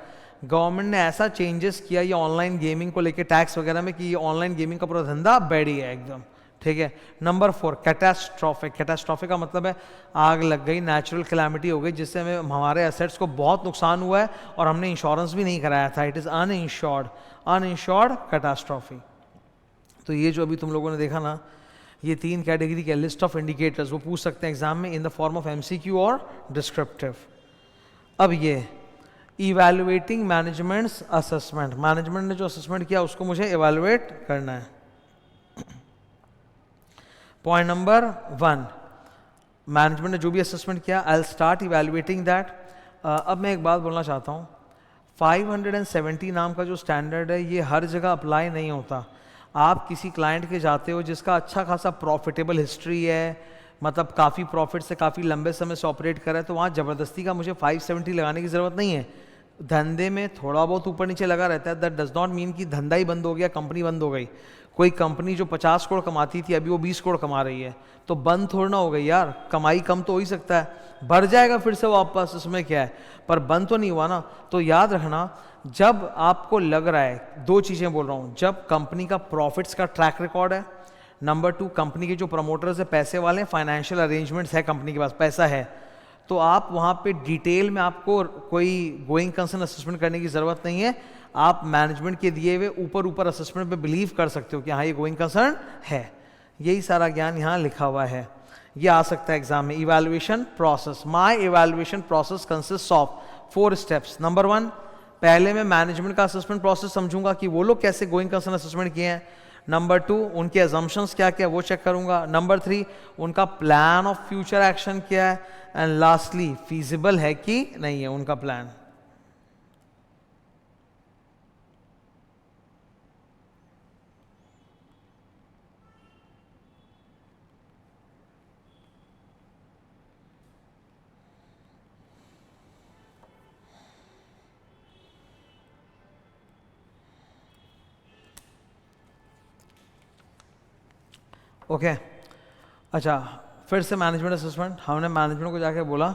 गवर्नमेंट ने ऐसा चेंजेस किया ये ऑनलाइन गेमिंग को लेके टैक्स वगैरह में कि ये ऑनलाइन गेमिंग का पूरा धंधा बैडी है एकदम, ठीक है. Number 4, catastrophic. कैटास्ट्रॉफिक का मतलब है आग लग गई, नेचुरल कैलामिटी हो गई जिससे हमें हमारे एसेट्स को बहुत नुकसान हुआ है और हमने इंश्योरेंस भी नहीं कराया था. It is uninsured catastrophe. तो ये जो अभी तुम लोगों ने देखा ना, ये 3 कैटेगरी के लिस्ट ऑफ इंडिकेटर्स वो पूछ सकते हैं एग्जाम में इन द फॉर्म ऑफ MCQ और डिस्क्रिप्टिव. अब ये इवैल्यूएटिंग मैनेजमेंट्स असेसमेंट. मैनेजमेंट ने जो असेसमेंट किया उसको मुझे इवैल्यूएट करना है. पॉइंट नंबर 1, मैनेजमेंट ने जो भी असेसमेंट किया, I will start evaluating that. अब मैं एक बात बोलना चाहता हूँ, 570 नाम का जो स्टैंडर्ड है ये हर जगह अप्लाई नहीं होता. आप किसी क्लाइंट के जाते हो जिसका अच्छा खासा प्रॉफिटेबल हिस्ट्री है, मतलब काफ़ी प्रॉफिट से काफ़ी लंबे समय से ऑपरेट कर रहा है, तो वहाँ ज़बरदस्ती का मुझे 570 लगाने की ज़रूरत नहीं है. धंधे में थोड़ा बहुत ऊपर नीचे लगा रहता है, दैट डज नॉट मीन कि धंधा ही बंद हो गया, कंपनी बंद हो गई. कोई कंपनी जो 50 करोड़ कमाती थी अभी वो 20 करोड़ कमा रही है, तो बंद थोड़ा ना हो गई यार. कमाई कम तो हो ही सकता है, बढ़ जाएगा फिर से वापस, उसमें क्या है, पर बंद तो नहीं हुआ ना. तो याद रखना, जब आपको लग रहा है, 2 चीज़ें बोल रहा हूँ, जब कंपनी का प्रॉफिट्स का ट्रैक रिकॉर्ड है, नंबर 2 कंपनी के जो प्रमोटर्स है पैसे वाले हैं, फाइनेंशियल अरेंजमेंट्स है, कंपनी के पास पैसा है, तो आप वहाँ पे डिटेल में आपको कोई गोइंग कंसर्न असेसमेंट करने की ज़रूरत नहीं है. आप मैनेजमेंट के दिए हुए ऊपर असेसमेंट पे बिलीव कर सकते हो कि हाँ ये गोइंग कंसर्न है. यही सारा ज्ञान यहाँ लिखा हुआ है, ये आ सकता है एग्जाम में. Evaluation process. My evaluation process consist of 4 steps. Number 1, पहले मैं मैनेजमेंट का असेसमेंट प्रोसेस समझूंगा कि वो लोग कैसे गोइंग कंसर्न असेसमेंट किए हैं. नंबर 2, उनके अजम्पशंस क्या क्या वो चेक करूंगा. नंबर 3, उनका प्लान ऑफ फ्यूचर एक्शन क्या है. एंड लास्टली, फीजिबल है कि नहीं है उनका प्लान. ओके अच्छा, फिर से मैनेजमेंट असेसमेंट. हमने मैनेजमेंट को जाके बोला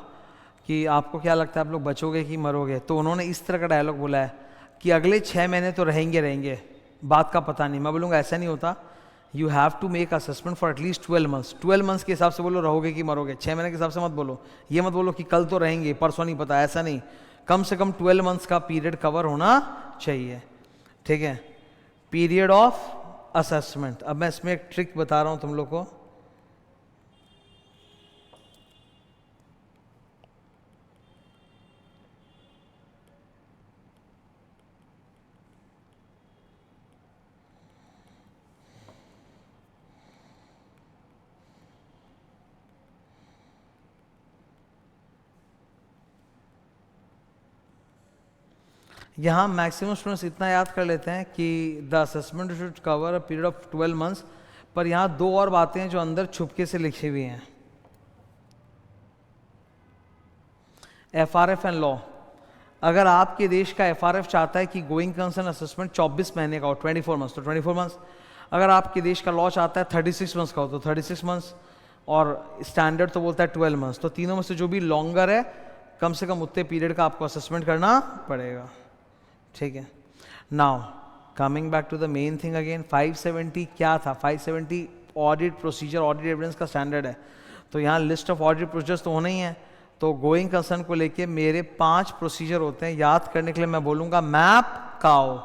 कि आपको क्या लगता है आप लोग बचोगे कि मरोगे, तो उन्होंने इस तरह का डायलॉग बोला है कि अगले 6 महीने तो रहेंगे, बात का पता नहीं. मैं बोलूँगा ऐसा नहीं होता, you have to make assessment for at least 12 months. 12 months के हिसाब से बोलो रहोगे कि मरोगे, 6 महीने के हिसाब से मत बोलो. ये मत बोलो कि कल तो रहेंगे परसों नहीं पता, ऐसा नहीं. कम से कम 12 मंथ्स का पीरियड कवर होना चाहिए, ठीक है. Period of assessment. अब मैं इसमें एक ट्रिक बता रहा हूं तुम लोग को. यहाँ मैक्सिमम स्टूडेंट्स इतना याद कर लेते हैं कि the assessment should cover a period of 12 months, पर यहाँ दो और बातें हैं जो अंदर छुपके से लिखी हुई हैं। FRF एंड लॉ, अगर आपके देश का FRF चाहता है कि गोइंग कंसर्न असेसमेंट 24 महीने का हो, 24 मंथ्स, तो 24 मंथ्स। अगर आपके देश का लॉ चाहता है 36 मंथ्स का हो तो 36 मंथ्स, और स्टैंडर्ड तो बोलता है 12 मंथ्स। तो तीनों में से जो भी लॉन्गर है, कम से कम उतने पीरियड का आपको असेसमेंट करना पड़ेगा, ठीक है। Now coming back to the main thing again, 570 क्या था? 570 ऑडिट प्रोसीजर, ऑडिट एविडेंस का स्टैंडर्ड है। तो यहाँ लिस्ट ऑफ ऑडिट प्रोसीजर्स तो होना ही है। तो गोइंग कंसर्न को लेके मेरे 5 प्रोसीजर होते हैं। याद करने के लिए मैं बोलूँगा मैप काओ,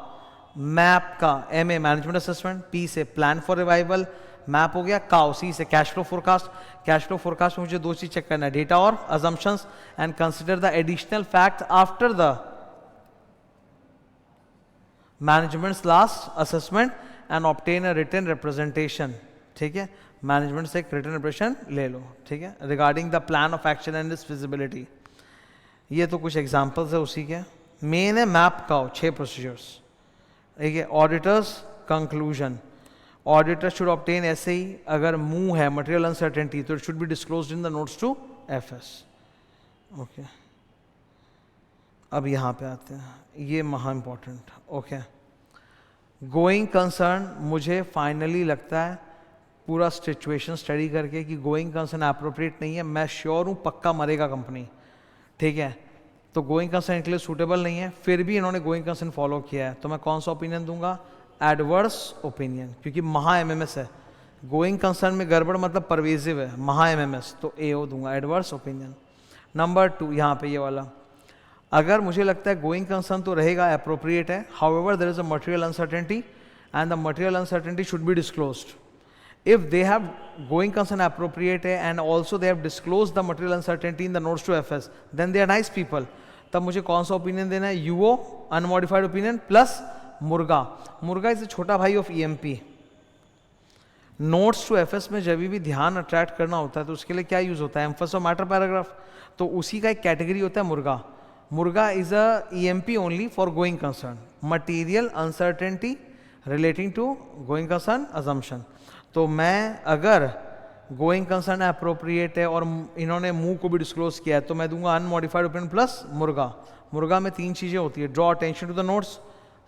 मैप का MA मैनेजमेंट असेसमेंट, P से प्लान फॉर रिवाइवल, मैप हो गया, काओ C से cash flow forecast. Cash flow forecast में मुझे 2 चीज चेक करना है, डेटा और assumptions, and consider the additional fact after the management's last assessment and obtain a written representation, ठीक है। मैनेजमेंट से एक रिटन रिप्रेजेंटेशन ले लो, ठीक है, regarding the plan of action and it's feasibility. ये तो कुछ एग्जांपल्स है उसी के। मेन है मैप का 6 प्रोसीजर्स, ठीक है। Auditor's conclusion, auditor should obtain ऐसे ही अगर मूव है मटेरियल अनसर्टेनिटी तो it should be disclosed in the notes to FS, okay. अब यहाँ पे आते हैं, ये महा इंपॉर्टेंट, ओके। गोइंग कंसर्न, मुझे फाइनली लगता है पूरा सिचुएशन स्टडी करके कि गोइंग कंसर्न अप्रोप्रिएट नहीं है। मैं श्योर हूँ पक्का मरेगा कंपनी, ठीक है। तो गोइंग कंसर्न के लिए सूटेबल नहीं है, फिर भी इन्होंने गोइंग कंसर्न फॉलो किया है। तो मैं कौन सा ओपिनियन दूंगा? एडवर्स ओपिनियन, क्योंकि महा MMS है। गोइंग कंसर्न में गड़बड़ मतलब परवेजिव है, महा MMS, तो AO दूंगा, एडवर्स ओपिनियन। नंबर 2 यहाँ पे ये वाला, अगर मुझे लगता है गोइंग कंसर्न तो रहेगा, अप्रोप्रिएट है, however there is a material uncertainty and the material uncertainty should be disclosed. If they have going concern appropriate है and also they have disclosed the material uncertainty in the notes to FS, then they are nice people. तब मुझे कौन सा opinion देना है? UO unmodified opinion plus मुर्गा। मुर्गा is छोटा भाई of EMP। Notes to FS में जब भी ध्यान अट्रैक्ट करना होता है तो उसके लिए क्या यूज होता है? एम्फस और मैटर पैराग्राफ। तो उसी का एक कैटेगरी होता है मुर्गा। मुर्गा is a EMP only for going concern, material uncertainty relating to going concern assumption. तो मैं अगर गोइंग कंसर्न अप्रोप्रिएट है और इन्होंने मूव को भी डिस्क्लोज किया है तो मैं दूंगा अनमॉडिफाइड ओपिनियन प्लस मुर्गा। मुर्गा में 3 चीजें होती है, draw attention to the notes,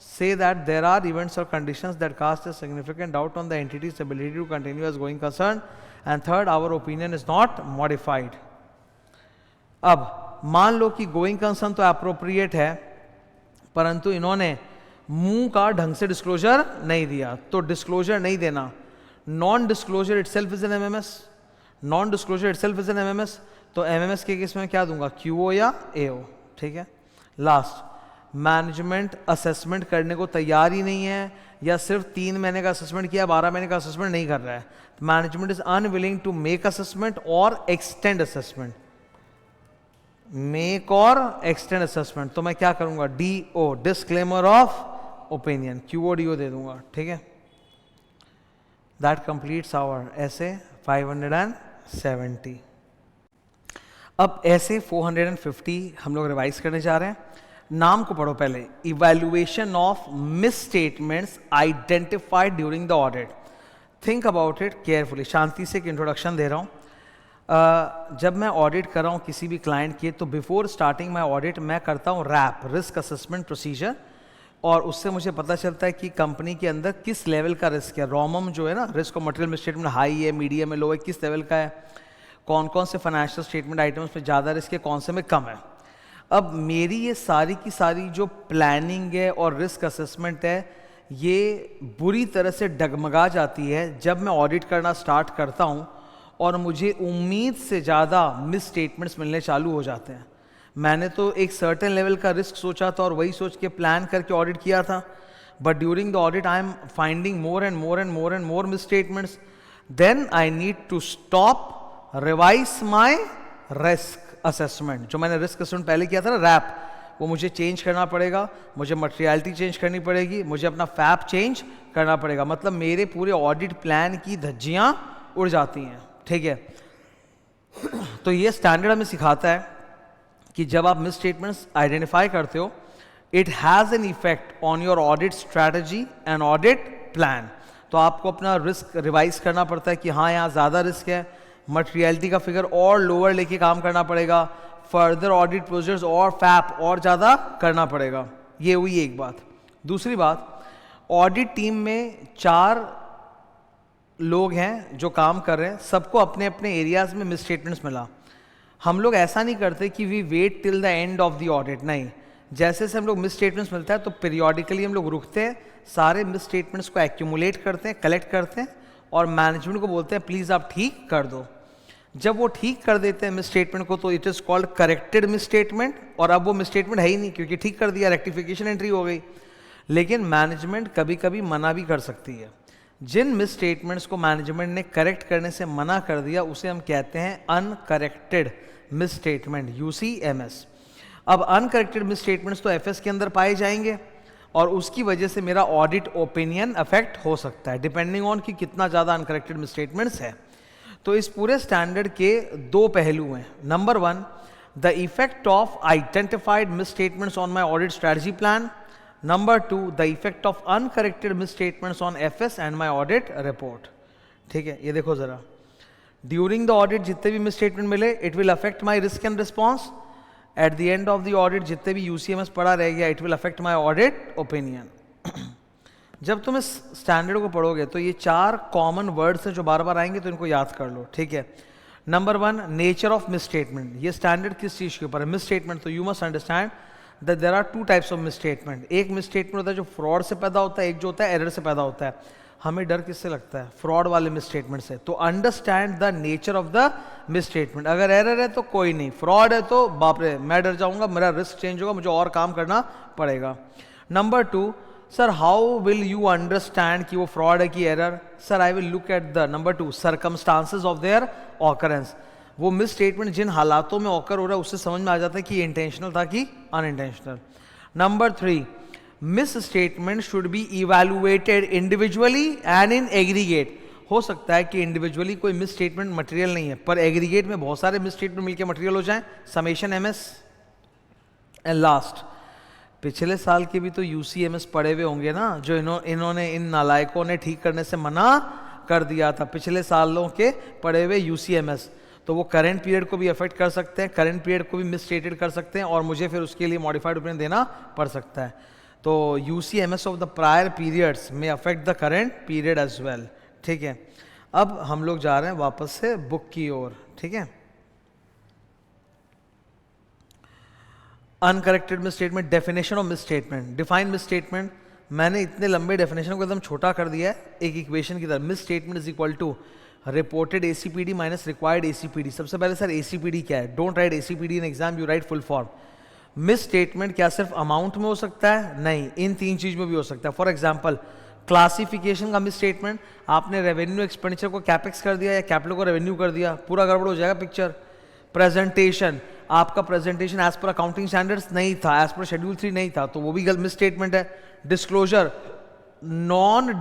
say that there are events or conditions that cast a significant doubt on the entity's ability to continue as going concern, and third, our opinion is not modified. अब मान लो कि going concern तो appropriate है परंतु इन्होंने मुंह का ढंग से डिस्क्लोजर नहीं दिया, तो डिस्क्लोजर नहीं देना, non disclosure itself is an MMS, non disclosure itself is an MMS। तो MMS के केस में क्या दूंगा? QO या AO, ठीक है। लास्ट, मैनेजमेंट असेसमेंट करने को तैयार ही नहीं है या सिर्फ 3 महीने का असेसमेंट किया, 12 महीने का असेसमेंट नहीं कर रहा है। Management is unwilling to make assessment or extend assessment, make or extend assessment. तो मैं क्या करूंगा? DO, disclaimer of opinion, QO DO दे दूंगा, ठीक है। दैट कंप्लीट्स आवर ऐसे 570। अब ऐसे 450 हम लोग रिवाइज करने जा रहे हैं। नाम को पढ़ो पहले, evaluation of misstatements identified during the audit. Think about it carefully, शांति से एक इंट्रोडक्शन दे रहा हूँ। जब मैं ऑडिट कर रहा हूँ किसी भी क्लाइंट की, तो बिफोर स्टार्टिंग माई ऑडिट मैं करता हूँ रैप, रिस्क असेसमेंट प्रोसीजर, और उससे मुझे पता चलता है कि कंपनी के अंदर किस लेवल का रिस्क है। रॉमम जो है ना, risk of material miss statement high है, मीडियम है, लो है, किस लेवल का है, कौन कौन से फाइनेंशियल स्टेटमेंट आइटम्स पे ज़्यादा रिस्क है, कौन से में कम है। अब मेरी ये सारी की सारी जो प्लानिंग है और रिस्क असेसमेंट है, ये बुरी तरह से डगमगा जाती है जब मैं ऑडिट करना स्टार्ट करता हूँ और मुझे उम्मीद से ज़्यादा मिस स्टेटमेंट्स मिलने चालू हो जाते हैं। मैंने तो एक सर्टेन लेवल का रिस्क सोचा था और वही सोच के प्लान करके ऑडिट किया था, but during the audit I am finding more and more and more and more misstatements. Then I need to stop, revise my risk assessment. जो मैंने रिस्क असेसमेंट पहले किया था ना, रैप, वो मुझे चेंज करना पड़ेगा, मुझे मटेरियलिटी चेंज करनी पड़ेगी, मुझे अपना फैप चेंज करना पड़ेगा। मतलब मेरे पूरे ऑडिट प्लान की धज्जियां उड़ जाती हैं, ठीक है। तो ये स्टैंडर्ड हमें सिखाता है कि जब आप मिस स्टेटमेंट्स आइडेंटिफाई करते हो it has an effect on your audit strategy and audit plan. तो आपको अपना रिस्क रिवाइज करना पड़ता है कि हाँ यहाँ ज़्यादा रिस्क है, मटेरियलिटी का फिगर और लोअर लेके काम करना पड़ेगा, फर्दर ऑडिट प्रोसीजर्स और फैप और ज़्यादा करना पड़ेगा। ये हुई एक बात। दूसरी बात, ऑडिट टीम में 4 लोग हैं जो काम कर रहे हैं, सबको अपने अपने एरियाज़ में मिसस्टेटमेंट्स मिला। हम लोग ऐसा नहीं करते कि we wait till the end of the audit, नहीं, जैसे से हम लोग मिसस्टेटमेंट्स मिलता है तो पीरियोडिकली हम लोग रुकते हैं, सारे मिसस्टेटमेंट्स को एक्यूमुलेट करते हैं, कलेक्ट करते हैं और मैनेजमेंट को बोलते हैं प्लीज़ आप ठीक कर दो। जब वो ठीक कर देते हैं मिसस्टेटमेंट को तो it is called corrected misstatement, और अब वो मिसस्टेटमेंट है ही नहीं क्योंकि ठीक कर दिया, रेक्टिफिकेशन एंट्री हो गई। लेकिन मैनेजमेंट कभी कभी मना भी कर सकती है। जिन मिसस्टेटमेंट्स को मैनेजमेंट ने करेक्ट करने से मना कर दिया उसे हम कहते हैं अनकरेक्टेड मिसस्टेटमेंट, यूसीएमएस। अब अनकरेक्टेड मिसस्टेटमेंट्स तो एफएस के अंदर पाए जाएंगे और उसकी वजह से मेरा ऑडिट ओपिनियन अफेक्ट हो सकता है डिपेंडिंग ऑन कि कितना ज़्यादा अनकरेक्टेड मिसस्टेटमेंट्स है। तो इस पूरे स्टैंडर्ड के 2 पहलू हैं। Number 1, the effect of identified misstatements on my audit strategy plan. Number 2, the effect of uncorrected misstatements on FS and my audit report. ठीक है, ये देखो जरा, ड्यूरिंग द ऑडिट जितने भी मिसस्टेटमेंट मिले it will affect my risk and response. Eight the end of the audit जितने भी यूसीएमएस पड़ा रह गया it will affect my audit opinion. जब तुम इस स्टैंडर्ड को पढ़ोगे तो ये 4 कॉमन वर्ड्स हैं जो बार बार आएंगे, तो इनको याद कर लो। ठीक है, नंबर 1, नेचर ऑफ मिसस्टेटमेंट। ये स्टैंडर्ड किस चीज़ के ऊपर है? मिसस्टेटमेंट। तो you must understand that there are 2 types of misstatement. एक मिसस्टेटमेंट होता है जो फ्रॉड से पैदा होता है, एक जो होता है एरर से पैदा होता है। हमें डर किससे लगता है? फ्रॉड वाले मिसस्टेटमेंट से। तो understand the nature of the misstatement. अगर एरर है तो कोई नहीं, फ्रॉड है तो बाप रे मैं डर जाऊंगा, मेरा रिस्क चेंज होगा, मुझे और काम करना पड़ेगा। Number 2, sir how will you understand कि वो फ्रॉड है कि error? Sir I will look at the number 2 circumstances of their occurrence. वो मिस स्टेटमेंट जिन हालातों में ऑकर हो रहा है उससे समझ में आ जाता है कि इंटेंशनल था कि unintentional. Number 3, miss statement should be evaluated individually and in aggregate. हो सकता है कि इंडिविजुअली कोई मिस स्टेटमेंट मटेरियल नहीं है पर एग्रीगेट में बहुत सारे मिस स्टेटमेंट मिलकर मटेरियल हो जाए, समेशन एमएस। एंड लास्ट, पिछले साल के भी तो यूसीएमएस पढ़े हुए होंगे ना, जो इन्होंने इन नालायकों ने ठीक करने से मना कर दिया था। पिछले सालों के पढ़े हुए यूसीएमएस, तो वो करंट पीरियड को भी अफेक्ट कर सकते हैं, करंट पीरियड को भी मिसस्टेटेड कर सकते हैं और मुझे फिर उसके लिए मॉडिफाइड ओपिनियन देना पड़ सकता है। तो UCMS of the prior periods में affect the current period as well. ठीक है, अब हम लोग जा रहे हैं वापस से बुक की ओर। ठीक है, uncorrected misstatement, definition of misstatement, define misstatement. मैंने इतने लंबे डेफिनेशन को एकदम छोटा कर दिया है एक इक्वेशन की तरह। Misstatement is equal to reported ACPD minus required ACPD. सबसे पहले सर एसीपीडी क्या है? Don't write ACPD in exam, you write full form. Misstatement क्या सिर्फ अमाउंट में हो सकता है? नहीं, इन 3 चीज में भी हो सकता है। फॉर एग्जाम्पल क्लासिफिकेशन का मिसस्टेटमेंट, आपने रेवेन्यू एक्सपेंडिचर को कैपेक्स कर दिया या कैपिटल को रेवेन्यू कर दिया, पूरा गड़बड़ हो जाएगा पिक्चर। प्रेजेंटेशन, आपका presentation as per accounting standards नहीं था, एज पर शेड्यूल 3 नहीं था, तो वो भी गलत मिसस्टेटमेंट है। Disclosure, non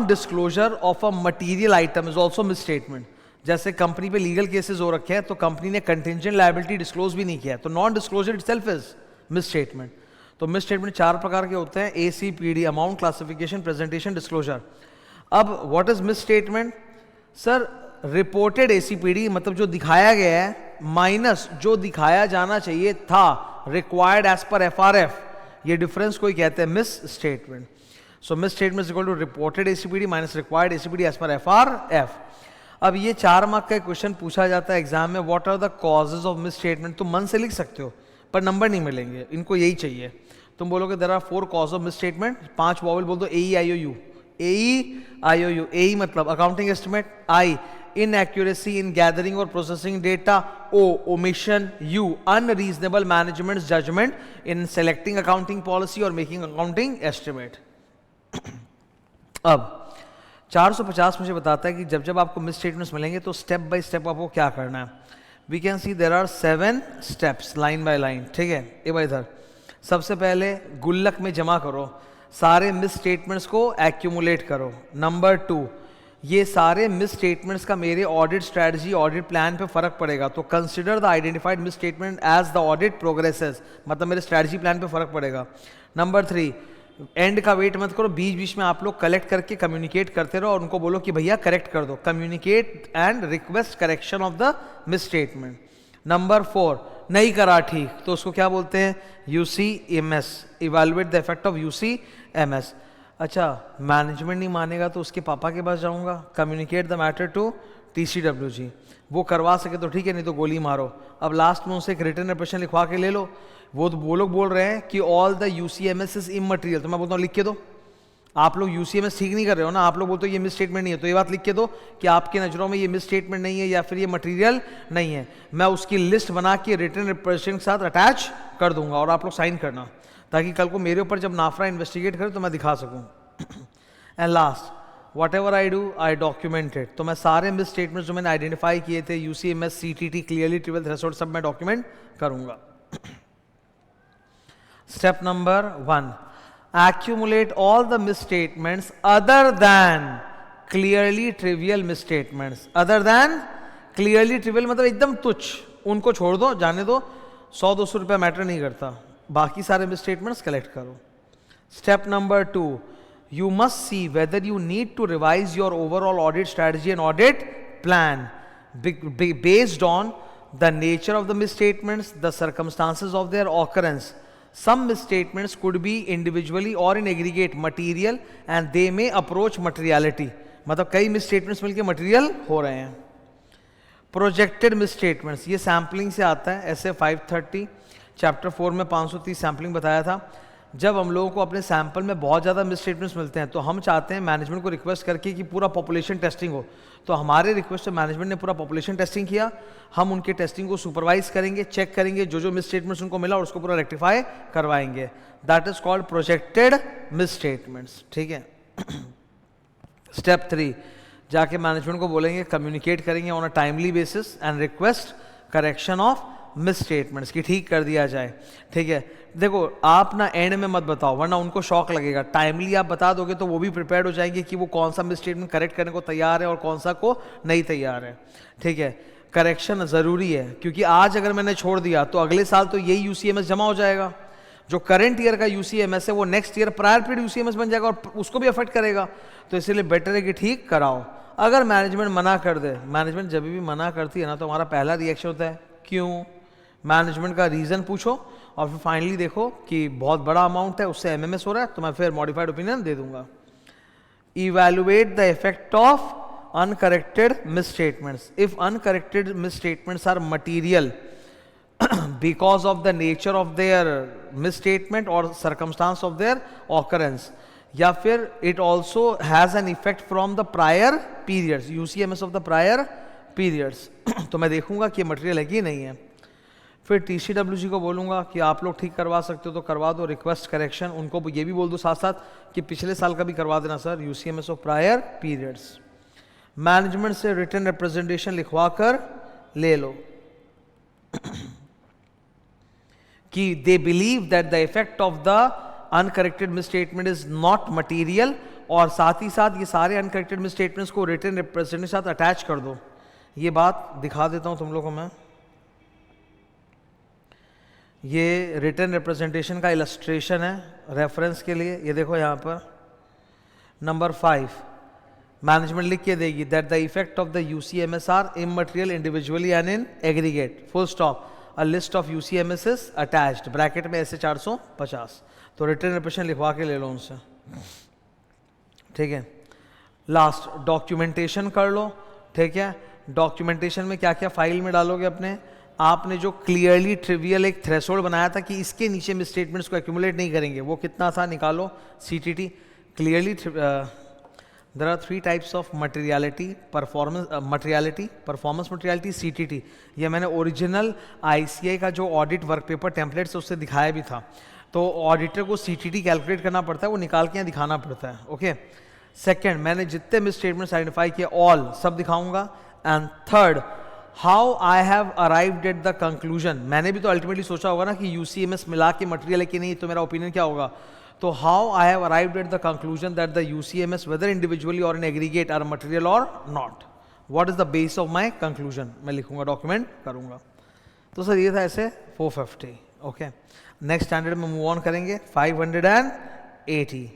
disclosure of a material item is also misstatement. जैसे कंपनी पे लीगल केसेस हो रखे हैं तो कंपनी ने कंटिंजेंट लायबिलिटी डिस्क्लोज भी नहीं किया, तो non disclosure itself is misstatement. तो मिसस्टेटमेंट 4 प्रकार के होते हैं, ACPD, amount, classification, presentation, disclosure. अब what is misstatement? Sir reported ACPD मतलब जो दिखाया गया है माइनस जो दिखाया जाना चाहिए था, रिक्वायर्ड एज पर एफआरएफ, ये डिफरेंस कोई कहते हैं misstatement. So misstatement is equal to reported ACPD minus required ACPD as per FRF. अब ये 4 मार्क का क्वेश्चन पूछा जाता है एग्जाम में, what are the causes of misstatement. तुम मन से लिख सकते हो पर नंबर नहीं मिलेंगे, इनको यही चाहिए। तुम बोलोगे there are 4 cause of misstatement, 5 vowel बोल दो, AEIOU। AEIOU, AE मतलब accounting estimate, I inaccuracy in gathering or processing data, O omission, U unreasonable management's judgment in selecting accounting policy or making accounting estimate। अब 450 मुझे बताता है कि जब जब आपको मिस स्टेटमेंट्स मिलेंगे तो स्टेप बाय स्टेप आपको क्या करना है। We can see there are 7 steps line by line. ठीक है, ये भाई इधर सबसे पहले गुल्लक में जमा करो, सारे मिस स्टेटमेंट्स को एक्यूमुलेट करो। नंबर 2, ये सारे मिस स्टेटमेंट्स का मेरे ऑडिट स्ट्रेटजी ऑडिट प्लान पे फर्क पड़ेगा। तो consider the identified misstatement as the audit progresses, मतलब मेरे स्ट्रेटजी प्लान पे फर्क पड़ेगा। नंबर 3, एंड का वेट मत करो, बीच बीच में आप लोग कलेक्ट करके कम्युनिकेट करते रहो और उनको बोलो कि भैया करेक्ट कर दो। Communicate and request correction of the miss statement. Number 4, नहीं करा ठीक तो उसको क्या बोलते हैं, UCMS, evaluate the effect of UCMS। अच्छा, मैनेजमेंट नहीं मानेगा तो उसके पापा के पास जाऊंगा, communicate the matter to TCWG, वो करवा सके तो ठीक है, नहीं तो गोली मारो। अब लास्ट में उनसे एक रिटर्न रिप्रेजेंटेशन लिखवा के ले लो। वो लोग बोल रहे हैं कि all the UCMS is immaterial, तो मैं बोलता हूँ लिख के दो। आप लोग UCMS ठीक नहीं कर रहे हो ना, आप लोग बोलते हो ये मिस स्टेटमेंट नहीं है, तो ये बात लिख के दो कि आपकी नज़रों में ये मिस स्टेटमेंट नहीं है या फिर ये मटेरियल नहीं है। मैं उसकी लिस्ट बना के रिटर्न रिप्रेजेंटेशन के साथ अटैच कर दूंगा और आप लोग साइन करना, ताकि कल को मेरे ऊपर जब नाफरा इन्वेस्टिगेट करे तो मैं दिखा सकूं। And last, what ever I do I documented, तो मैं सारे मिस स्टेटमेंट्स जो मैंने आइडेंटिफाई किए थे, UCMS, CTT, clearly trivial threshold, सब मैं डॉक्यूमेंट करूंगा। Step number 1, accumulate all the misstatements other than clearly trivial misstatements। other than clearly trivial मतलब एकदम तुच्छ, उनको छोड़ दो, जाने दो, 100-200 रुपया मैटर नहीं करता, बाकी सारे misstatements कलेक्ट करो। Step number 2, you must see whether you need to revise your overall audit strategy and audit plan based on the nature of the misstatements, the circumstances of their occurrence. Some misstatements could be individually or in aggregate material and they may approach materiality, मतलब कई misstatements मिलके material हो रहे हैं। Projected misstatements, ये sampling से आता है, ऐसे 530 चैप्टर 4 में 530 सैम्पलिंग बताया था। जब हम लोगों को अपने सैंपल में बहुत ज़्यादा मिसस्टेटमेंट्स मिलते हैं तो हम चाहते हैं मैनेजमेंट को रिक्वेस्ट करके कि पूरा पॉपुलेशन टेस्टिंग हो। तो हमारे रिक्वेस्ट से मैनेजमेंट ने पूरा पॉपुलेशन टेस्टिंग किया, हम उनके टेस्टिंग को सुपरवाइज करेंगे, चेक करेंगे, जो जो मिसस्टेटमेंट्स उनको मिला और उसको पूरा रेक्टिफाई करवाएंगे। That is called projected misstatements, ठीक है। स्टेप 3, जाके मैनेजमेंट को बोलेंगे, कम्युनिकेट करेंगे on a timely basis and request correction of miss statements की ठीक कर दिया जाए, ठीक है। देखो आप ना एंड में मत बताओ वरना उनको शॉक लगेगा। टाइमली आप बता दोगे तो वो भी प्रिपेयर्ड हो जाएंगे कि वो कौन सा मिस स्टेटमेंट करेक्ट करने को तैयार है और कौन सा को नहीं तैयार है, ठीक है। करेक्शन ज़रूरी है क्योंकि आज अगर मैंने छोड़ दिया तो अगले साल तो यही UCMS जमा हो जाएगा। जो करंट ईयर का UCMS है वो next year prior period UCMS बन जाएगा और उसको भी अफेक्ट करेगा। तो इसलिए बेटर है कि ठीक कराओ। अगर मैनेजमेंट मना कर दे, मैनेजमेंट जब भी मना करती है ना तो हमारा पहला रिएक्शन होता है क्यों, मैनेजमेंट का रीज़न पूछो और फिर फाइनली देखो कि बहुत बड़ा अमाउंट है, उससे MMS हो रहा है तो मैं फिर मॉडिफाइड ओपिनियन दे दूंगा। Evaluate the effect of uncorrected misstatements. If uncorrected misstatements are material because of the nature of their misstatement or circumstance of their occurrence, या फिर it also has an effect from the prior periods, UCMS of the prior periods, तो मैं देखूंगा कि material है कि नहीं है। फिर TCWG को बोलूँगा कि आप लोग ठीक करवा सकते हो तो करवा दो, रिक्वेस्ट करेक्शन उनको ये भी बोल दो साथ साथ कि पिछले साल का भी करवा देना sir, UCMS of prior periods. Management से रिटर्न रिप्रेजेंटेशन लिखवा कर ले लो कि they believe that the effect of the uncorrected misstatement is not material, और साथ ही साथ ये सारे अनकरेक्टेड मिसस्टेटमेंट्स को रिटर्न रिप्रेजेंटेशन के साथ अटैच कर दो। ये बात दिखा देता हूं तुम लोगों को मैं। ये रिटर्न रिप्रेजेंटेशन का इलस्ट्रेशन है रेफरेंस के लिए, ये देखो यहाँ पर नंबर 5 मैनेजमेंट लिख के देगी that the effect of the UCMS are immaterial individually and in aggregate, full stop, a list of UCMS is attached, bracket में ऐसे 450। तो रिटर्न रिप्रेजेंटेशन लिखवा के ले लो उनसे, ठीक है। लास्ट डॉक्यूमेंटेशन कर लो, ठीक है। डॉक्यूमेंटेशन में क्या क्या फाइल में डालोगे अपने, आपने जो क्लियरली ट्रिवियल एक थ्रेशोल्ड बनाया था कि इसके नीचे में स्टेटमेंट्स को एक्यूमुलेट नहीं करेंगे, वो कितना था निकालो। CTT clearly there are 3 types of materiality, performance materiality, CTT। ये मैंने ओरिजिनल ICI का जो ऑडिट वर्क पेपर टेम्पलेट से उससे दिखाया भी था। तो ऑडिटर को CTT कैलकुलेट करना पड़ता है, वो निकाल के यहाँ दिखाना पड़ता है, ओके। सेकेंड, मैंने जितने मिस स्टेटमेंट्स आइडेंटिफाई किए ऑल सब दिखाऊंगा। And third, how I have arrived at the conclusion. मैंने भी तो अल्टीमेटली सोचा होगा ना कि UCMS मिला के मटेरियल है कि नहीं, तो मेरा ओपिनियन क्या होगा। तो how I have arrived at the conclusion that the UCMS whether individually or in aggregate are material or not, what is the base of my conclusion, मैं लिखूंगा, डॉक्यूमेंट करूंगा। तो सर ये था ऐसे 450। ओके, नेक्स्ट स्टैंडर्ड में move on करेंगे 580।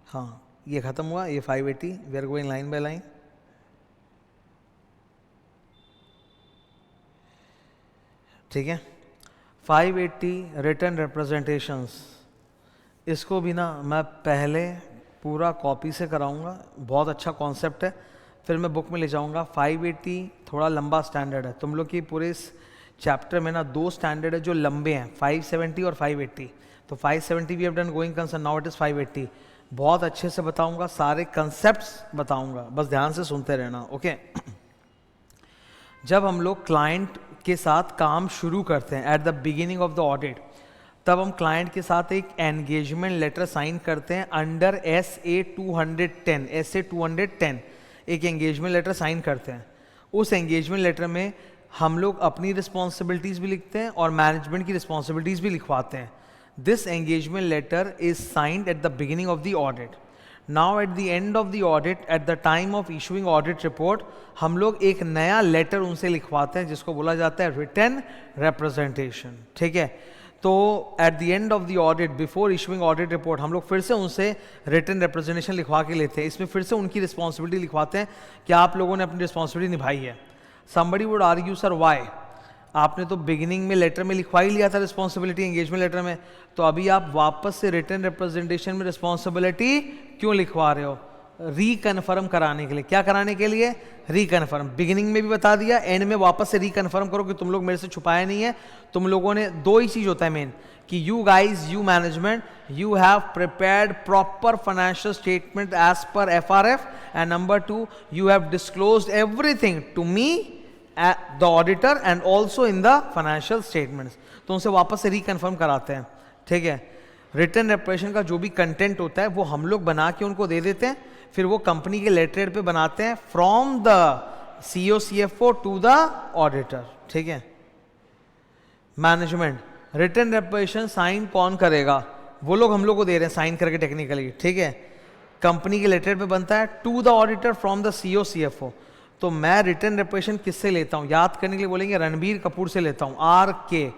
हाँ, ये खत्म हुआ, ये 580। We are going line by line. ठीक है, 580 रिटन रिप्रेजेंटेशंस, इसको भी ना मैं पहले पूरा कॉपी से कराऊंगा, बहुत अच्छा कॉन्सेप्ट है, फिर मैं बुक में ले जाऊंगा। 580 थोड़ा लंबा स्टैंडर्ड है, तुम लोग की पूरे इस चैप्टर में ना 2 स्टैंडर्ड है जो लंबे हैं, 570 और 580। तो 570 we have done, going concern, now it is 580। बहुत अच्छे से बताऊंगा, सारे कंसेप्ट्स बताऊंगा, बस ध्यान से सुनते रहना। ओके जब हम लोग क्लाइंट के साथ काम शुरू करते हैं eight the beginning of the audit, तब हम क्लाइंट के साथ एक एंगेजमेंट लेटर साइन करते हैं अंडर SA 210 एक एंगेजमेंट लेटर साइन करते हैं। उस एंगेजमेंट लेटर में हम लोग अपनी रिस्पॉन्सिबिलिटीज़ भी लिखते हैं और मैनेजमेंट की रिस्पॉन्सिबिलिटीज़ भी लिखवाते हैं। This engagement letter is signed at the beginning of the audit. Now at the end of the audit, at the time of issuing audit report, हम लोग एक नया लेटर उनसे लिखवाते हैं जिसको बोला जाता है रिटन रिप्रेजेंटेशन। ठीक है, तो eight the end of the audit, before issuing audit report, हम लोग फिर से उनसे रिटन रिप्रेजेंटेशन लिखवा के लेते हैं। इसमें फिर से उनकी रिस्पॉन्सिबिलिटी लिखवाते हैं कि आप लोगों ने अपनी रिस्पॉन्सिबिलिटी निभाई है। Somebody would argue sir why, आपने तो बिगिनिंग में लेटर में लिखवा ही लिया था रिस्पॉन्सिबिलिटी एंगेजमेंट लेटर में, तो अभी आप वापस से रिटन रिप्रेजेंटेशन में रिस्पॉन्सिबिलिटी क्यों लिखवा रहे हो? रीकन्फर्म कराने के लिए। क्या कराने के लिए? रीकन्फर्म। बिगिनिंग में भी बता दिया, एंड में वापस से रीकन्फर्म करो कि तुम लोग मेरे से छुपाया नहीं है। तुम लोगों ने 2 ही चीज होता है मेन, कि you guys, you management, you have prepared proper financial statement as per FRF, and number 2, you have disclosed everything to me the auditor and also in the financial statements. तो उनसे वापस से रिकन्फर्म कराते हैं। ठीक है, written representation का जो भी कंटेंट होता है वो हम लोग बना के उनको दे देते हैं, फिर वो कंपनी के लेटर पे बनाते हैं from the CEO CFO to the auditor. ठीक है, मैनेजमेंट रिटन रिप्रेजेंटेशन साइन कौन करेगा? वो लोग हम लोग को दे रहे हैं साइन करके टेक्निकली। ठीक है, कंपनी के लेटर पे बनता है to the auditor from the CEO CFO। तो मैं रिटन रिप्रेजेंटेशन किससे लेता हूं? याद करने के लिए बोलेंगे रणबीर कपूर से लेता हूं। RK,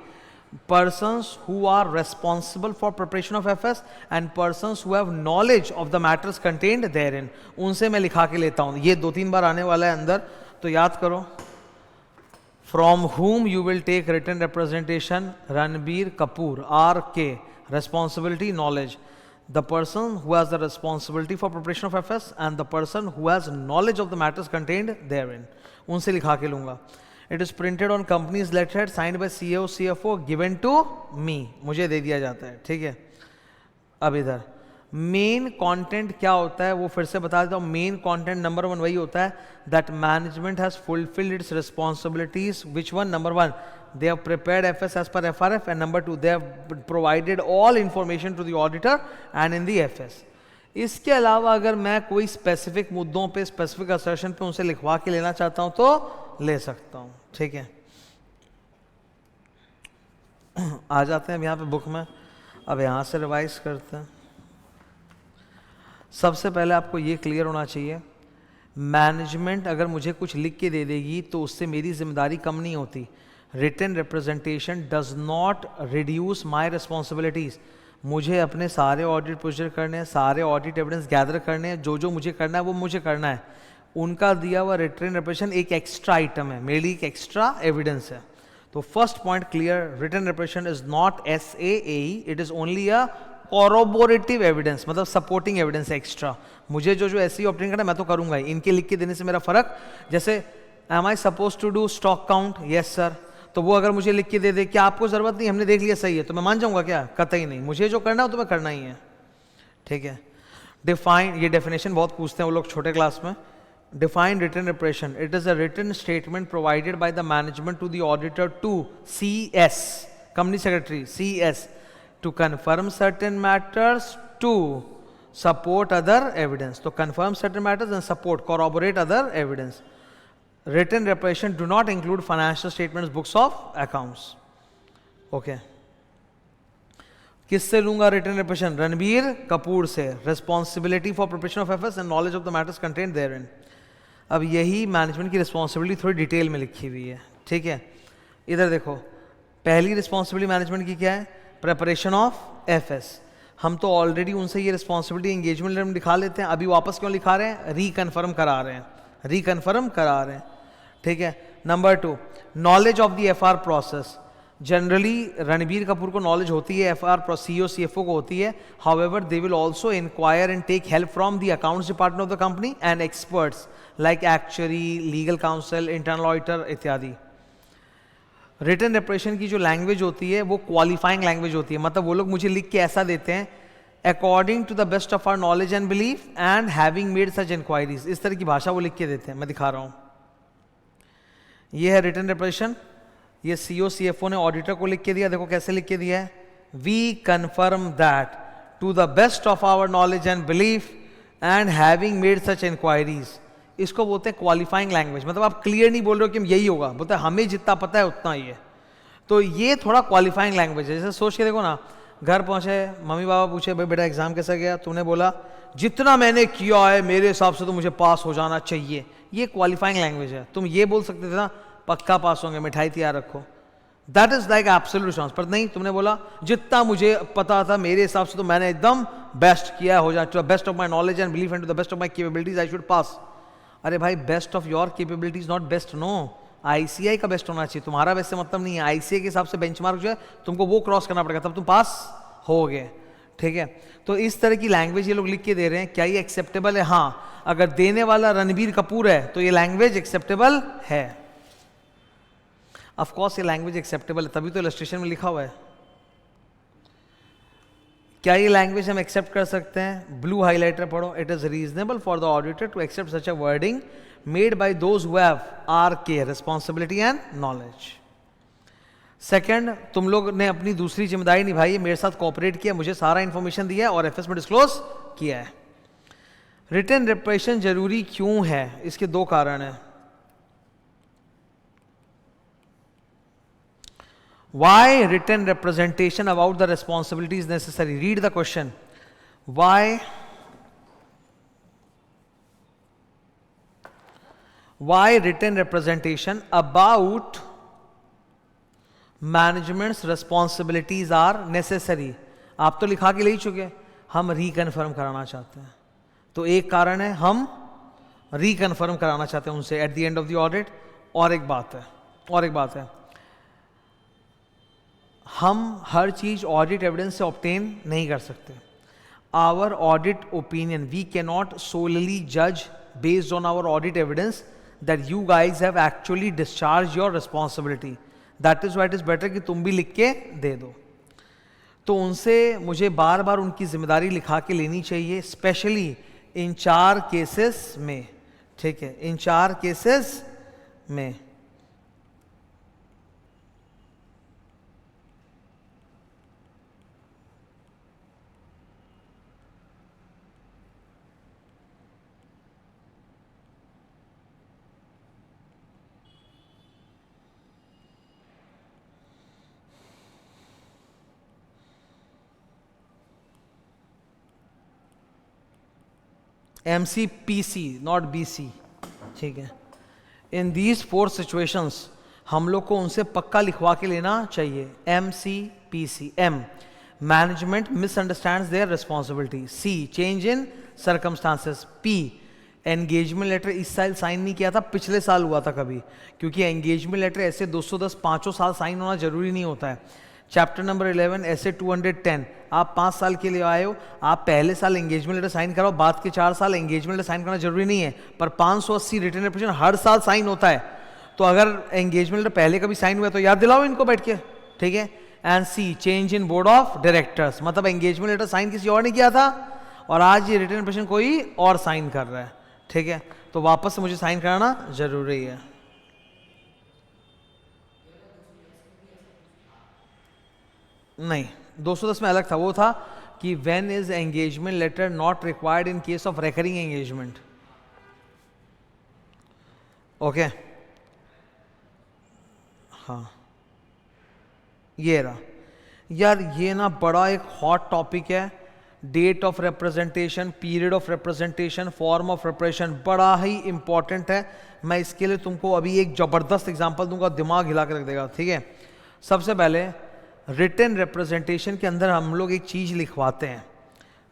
persons who are responsible for preparation of FS and persons who have knowledge of the matters contained therein, उनसे मैं लिखा के लेता हूं। ये 2-3 बार आने वाला है अंदर, तो याद करो। From whom you will take written representation? Ranbir Kapoor, RK, responsibility, knowledge. The person who has the responsibility for preparation of FS and the person who has knowledge of the matters contained therein, उनसे लिखा के लूंगा। It is printed on company's letterhead, signed by CEO CFO, given to me, मुझे दे दिया जाता है। ठीक है, अब इधर मेन कंटेंट क्या होता है वो फिर से बता देता हूँ। मेन कंटेंट नंबर 1 वही होता है, that management has fulfilled it's responsibilities. Which one? Number 1, they have prepared FS as per FRF, and number 2, they have provided all information to the auditor and in the FS. इसके अलावा अगर मैं कोई specific मुद्दों पे, specific assertion पे उनसे लिखवा के लेना चाहता हूं तो ले सकता हूं। ठीक है, आ जाते हैं अब यहाँ पे बुक में। अब यहाँ से रिवाइज करते हैं। सबसे पहले आपको ये क्लियर होना चाहिए, मैनेजमेंट अगर मुझे कुछ लिख के दे देगी तो उससे मेरी जिम्मेदारी कम नहीं होती। Written representation does not reduce my responsibilities. मुझे अपने सारे ऑडिट प्रोसीजर करने हैं, सारे ऑडिट एविडेंस गैदर करने हैं, जो जो मुझे करना है वो मुझे करना है। उनका दिया हुआ रिटन रिप्रेजेंटेशन एक एक्स्ट्रा आइटम है, मेरे लिए एक एक्स्ट्रा एविडेंस है। तो first point clear, written representation is not SAAE, it is only a corroborative evidence, मतलब सपोर्टिंग एविडेंस है एक्स्ट्रा। मुझे जो जो SAE ऑब्टेन करना है मैं तो करूंगा ही, इनके लिख के देने से मेरा फर्क। जैसे am I supposed to do stock count? Yes sir. तो वो अगर मुझे लिख के दे दे कि आपको जरूरत नहीं, हमने देख लिया सही है, तो मैं मान जाऊंगा क्या? कतई नहीं। मुझे जो करना है तो मैं करना ही है। ठीक है, डिफाइन, ये डेफिनेशन बहुत पूछते हैं वो लोग छोटे क्लास में। Define written representation. It is a written statement provided by the management to the auditor to CS, company secretary, CS, to confirm certain matters, to support other evidence. तो confirm certain matters and support, corroborate other evidence. Written representation do not include financial statements, books of accounts. Okay, किससे लूंगा written representation? Ranbir Kapoor से। Responsibility for preparation of efforts and knowledge of the matters contained therein. अब यही management की responsibility थोड़ी detail में लिखी हुई है, ठीक है। इधर देखो, पहली रिस्पॉन्सिबिलिटी मैनेजमेंट की क्या है? Preparation of FS. हम तो ऑलरेडी उनसे ये रिस्पॉन्सिबिलिटी एंगेजमेंट लेटर में दिखा लेते हैं, अभी वापस क्यों लिखा रहे हैं? रिकन्फर्म करा रहे हैं, रिकन्फर्म करा रहे हैं, ठीक है। Number 2, knowledge of the FR process. Generally Ranbir Kapoor को नॉलेज होती है, एफआर सीईओ सीएफओ को होती है। However they will also inquire and take help from the accounts department of the company and experts like actuary, legal counsel, internal auditor इत्यादि। Written representation की जो language होती है वो क्वालिफाइंग लैंग्वेज होती है, मतलब वो लोग मुझे लिख के ऐसा देते हैं, according to the best of our knowledge and belief and having made such inquiries. इस तरह की भाषा वो लिख के देते हैं, मैं दिखा रहा हूं। ये है रिटन रिप्रेजेंटेशन। ये सीईओ सीएफओ ने ऑडिटर को लिख के दिया, देखो कैसे लिख के दिया है, we confirm that to the best of our knowledge and belief and having made such inquiries. इसको बोलते हैं क्वालिफाइंग लैंग्वेज, मतलब आप क्लियर नहीं बोल रहे हो कि यही होगा, बोलते हैं हमें जितना पता है उतना ही है। तो ये थोड़ा क्वालिफाइंग लैंग्वेज है। जैसे सोच के देखो ना, घर पहुंचे, मम्मी पापा पूछे भाई बेटा एग्जाम कैसा गया, तूने बोला जितना मैंने किया है मेरे हिसाब से तो मुझे पास हो जाना चाहिए। ये क्वालिफाइंग लैंग्वेज है। तुम ये बोल सकते थे ना पक्का पास होंगे, मिठाई तैयार रखो, that is like absolute chance. पर नहीं, तुमने बोला जितना मुझे पता था मेरे हिसाब से तो मैंने एकदम बेस्ट किया, हो जाए to the best of my knowledge and belief and to the best of my capabilities I should pass. अरे भाई, best of your capabilities not best, no, ICI का बेस्ट होना चाहिए, तुम्हारा बेस्ट से मतलब नहीं है। आईसीआई के हिसाब से बेंचमार्क जो है तुमको वो क्रॉस करना पड़ेगा, तब तुम पास होगे, ठीक है। तो इस तरह की लैंग्वेज ये लोग लिख के दे रहे हैं, क्या ये एक्सेप्टेबल है? हाँ, अगर देने वाला रणबीर कपूर है तो ये लैंग्वेज एक्सेप्टेबल है। ऑफ कोर्स ये लैंग्वेज एक्सेप्टेबल है, तभी तो इलस्ट्रेशन में लिखा हुआ है। क्या ये लैंग्वेज हम एक्सेप्ट कर सकते हैं? ब्लू हाइलाइटर पढ़ो, it is reasonable for the auditor to accept such a wording made by those who have आरके रिस्पॉन्सिबिलिटी एंड नॉलेज। सेकंड, तुम लोग ने अपनी दूसरी जिम्मेदारी निभाई है, मेरे साथ कोऑपरेट किया, मुझे सारा इंफॉर्मेशन दिया और एफएस में डिस्क्लोज किया है। रिटन रिप्रेजेंटेशन जरूरी क्यों है? इसके दो कारण हैं। Why written representation about the responsibility is necessary? Read the question. Why written representation about management's responsibilities are necessary? आप तो लिखा के ले ही चुके, हम रिकन्फर्म कराना चाहते हैं। तो एक कारण है हम रिकन्फर्म कराना चाहते हैं उनसे eight the end of the audit. और एक बात है, हम हर चीज ऑडिट एविडेंस से ऑब्टेन नहीं कर सकते। Our audit opinion, we can not solely जज based on our audit evidence that you guys have actually discharge your responsibility. That is why it is better कि तुम भी लिख के दे दो। तो उनसे मुझे बार बार उनकी जिम्मेदारी लिखा के लेनी चाहिए, स्पेशली इन 4 केसेस में, ठीक है, इन 4 केसेस में। MCPC नॉट BC, ठीक है। इन दीज 4 सिचुएशंस हम लोग को उनसे पक्का लिखवा के लेना चाहिए। MCPC, M management misunderstands their responsibility, C change in circumstances, P engagement letter इस साल साइन नहीं किया था, पिछले साल हुआ था कभी, क्योंकि एंगेजमेंट लेटर ऐसे 210 5 साल साइन होना जरूरी नहीं होता है। चैप्टर नंबर 11 ऐसे 210, आप 5 साल के लिए आए हो, आप पहले साल एंगेजमेंट लेटर साइन कराओ, बाद के 4 साल एंगेजमेंट लेटर साइन करना जरूरी नहीं है, पर 580 रिटन रिप्रेजेंटेशन हर साल साइन होता है। तो अगर एंगेजमेंट लेटर पहले कभी साइन हुआ तो याद दिलाओ इनको बैठ के, ठीक है। And C change in board of directors, मतलब एंगेजमेंट लेटर साइन किसी और ने किया था और आज ये रिटन रिप्रेजेंटेशन कोई और साइन कर रहा है, ठीक है। तो वापस से मुझे साइन कराना जरूरी है। नहीं, 210 में अलग था, वो था कि when is engagement letter not required in case of recurring engagement. Okay, हाँ ये रहा यार, ये ना बड़ा एक हॉट टॉपिक है, date of representation, period of representation, form of representation, बड़ा ही इंपॉर्टेंट है। मैं इसके लिए तुमको अभी एक जबरदस्त एग्जांपल दूंगा, दिमाग हिला कर रख देगा, ठीक है। सबसे पहले रिटन रिप्रेजेंटेशन के अंदर हम लोग एक चीज लिखवाते हैं,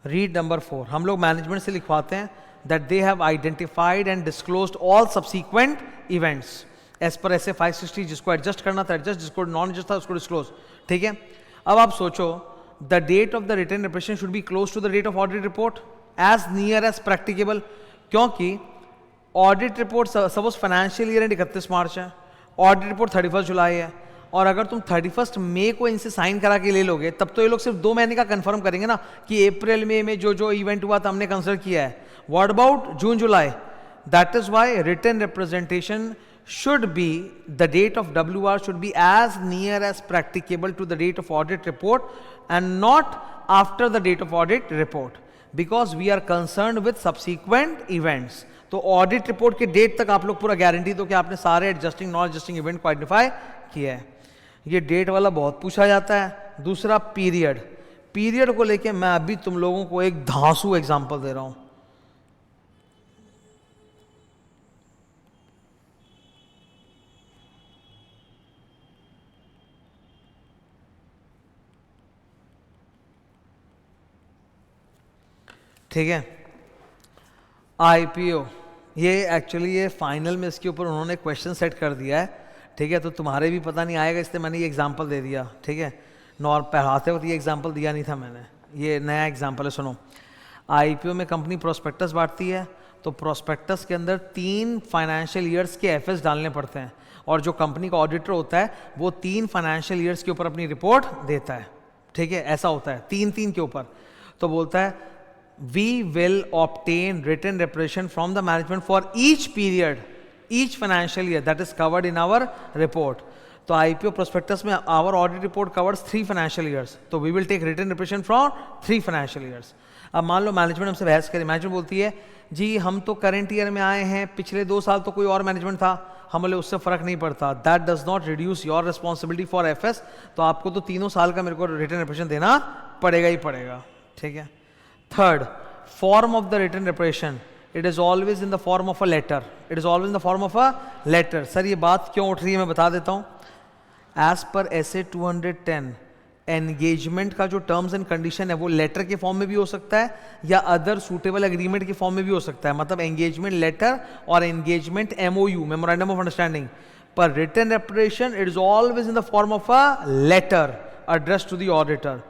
रीड नंबर 4, हम लोग मैनेजमेंट से लिखवाते हैं that they have identified and disclosed all subsequent events as per ऐसे 560, जिसको एडजस्ट करना था एडजस्ट, जिसको नॉन एडजस्ट था उसको डिस्क्लोज, ठीक है। अब आप सोचो, the date of the written representation should be close to the date of audit report as near as practicable, क्योंकि audit report suppose financial year end 31 मार्च है, ऑडिट रिपोर्ट 31 जुलाई है, और अगर तुम 31 मई को इनसे साइन करा के ले लोगे तब तो ये लोग सिर्फ 2 महीने का कंफर्म करेंगे ना कि अप्रैल मई में जो इवेंट हुआ था हमने कंसिडर किया है। What about June July? That is why written representation should be, the date of WR should be as near as practicable to the date of audit report and not after the date of audit report, because we are concerned with subsequent events. तो audit report के date तक आप लोग पूरा guarantee दो कि आपने सारे एडजस्टिंग नॉन एडजस्टिंग इवेंट को आइडेंटिफाई किया है। ये डेट वाला बहुत पूछा जाता है। दूसरा पीरियड, पीरियड को लेके मैं अभी तुम लोगों को एक धांसू एग्जांपल दे रहा हूं। ठीक है, आईपीओ, ये एक्चुअली ये फाइनल में इसके ऊपर उन्होंने क्वेश्चन सेट कर दिया है, ठीक है, तो तुम्हारे भी पता नहीं आएगा इसलिए मैंने ये एग्जांपल दे दिया, ठीक है। पढ़ाते वक्त ये एग्जांपल दिया नहीं था मैंने, ये नया एग्जांपल है, सुनो। आईपीओ में कंपनी प्रोस्पेक्टस बांटती है, तो प्रोस्पेक्टस के अंदर 3 फाइनेंशियल ईयर्स के एफएस डालने पड़ते हैं, और जो कंपनी का ऑडिटर होता है वो 3 फाइनेंशियल ईयर्स के ऊपर अपनी रिपोर्ट देता है, ठीक है, ऐसा होता है 3 के ऊपर। तो बोलता है we will obtain written representation from the management for each period, each financial year that is covered in our report. तो IPO prospectus में our audit report covers 3 financial years, तो we will take written representation from 3 financial years. अब मान लो management हमसे बहस करे, management बोलती है जी हम तो करंट ईयर में आए हैं, पिछले 2 साल तो कोई और मैनेजमेंट था, हम बोले उससे फर्क नहीं पड़ता, that does not reduce your responsibility for FS, तो आपको तो 3 साल का मेरे को रिटन रिप्रेजेंटेशन देना पड़ेगा ही पड़ेगा, ठीक है। Third, form of the written representation, it is always in the form of a letter, it is always in the form of a letter. Sir ये बात क्यों उठ रही है मैं बता देता हूँ। As per SA 210, एंगेजमेंट का जो टर्म्स एंड कंडीशन है वो लेटर के फॉर्म में भी हो सकता है या अदर सूटेबल एग्रीमेंट के फॉर्म में भी हो सकता है, मतलब एंगेजमेंट लेटर और engagement MOU, memorandum of understanding, पर written representation it is always in the form of a letter address to the auditor.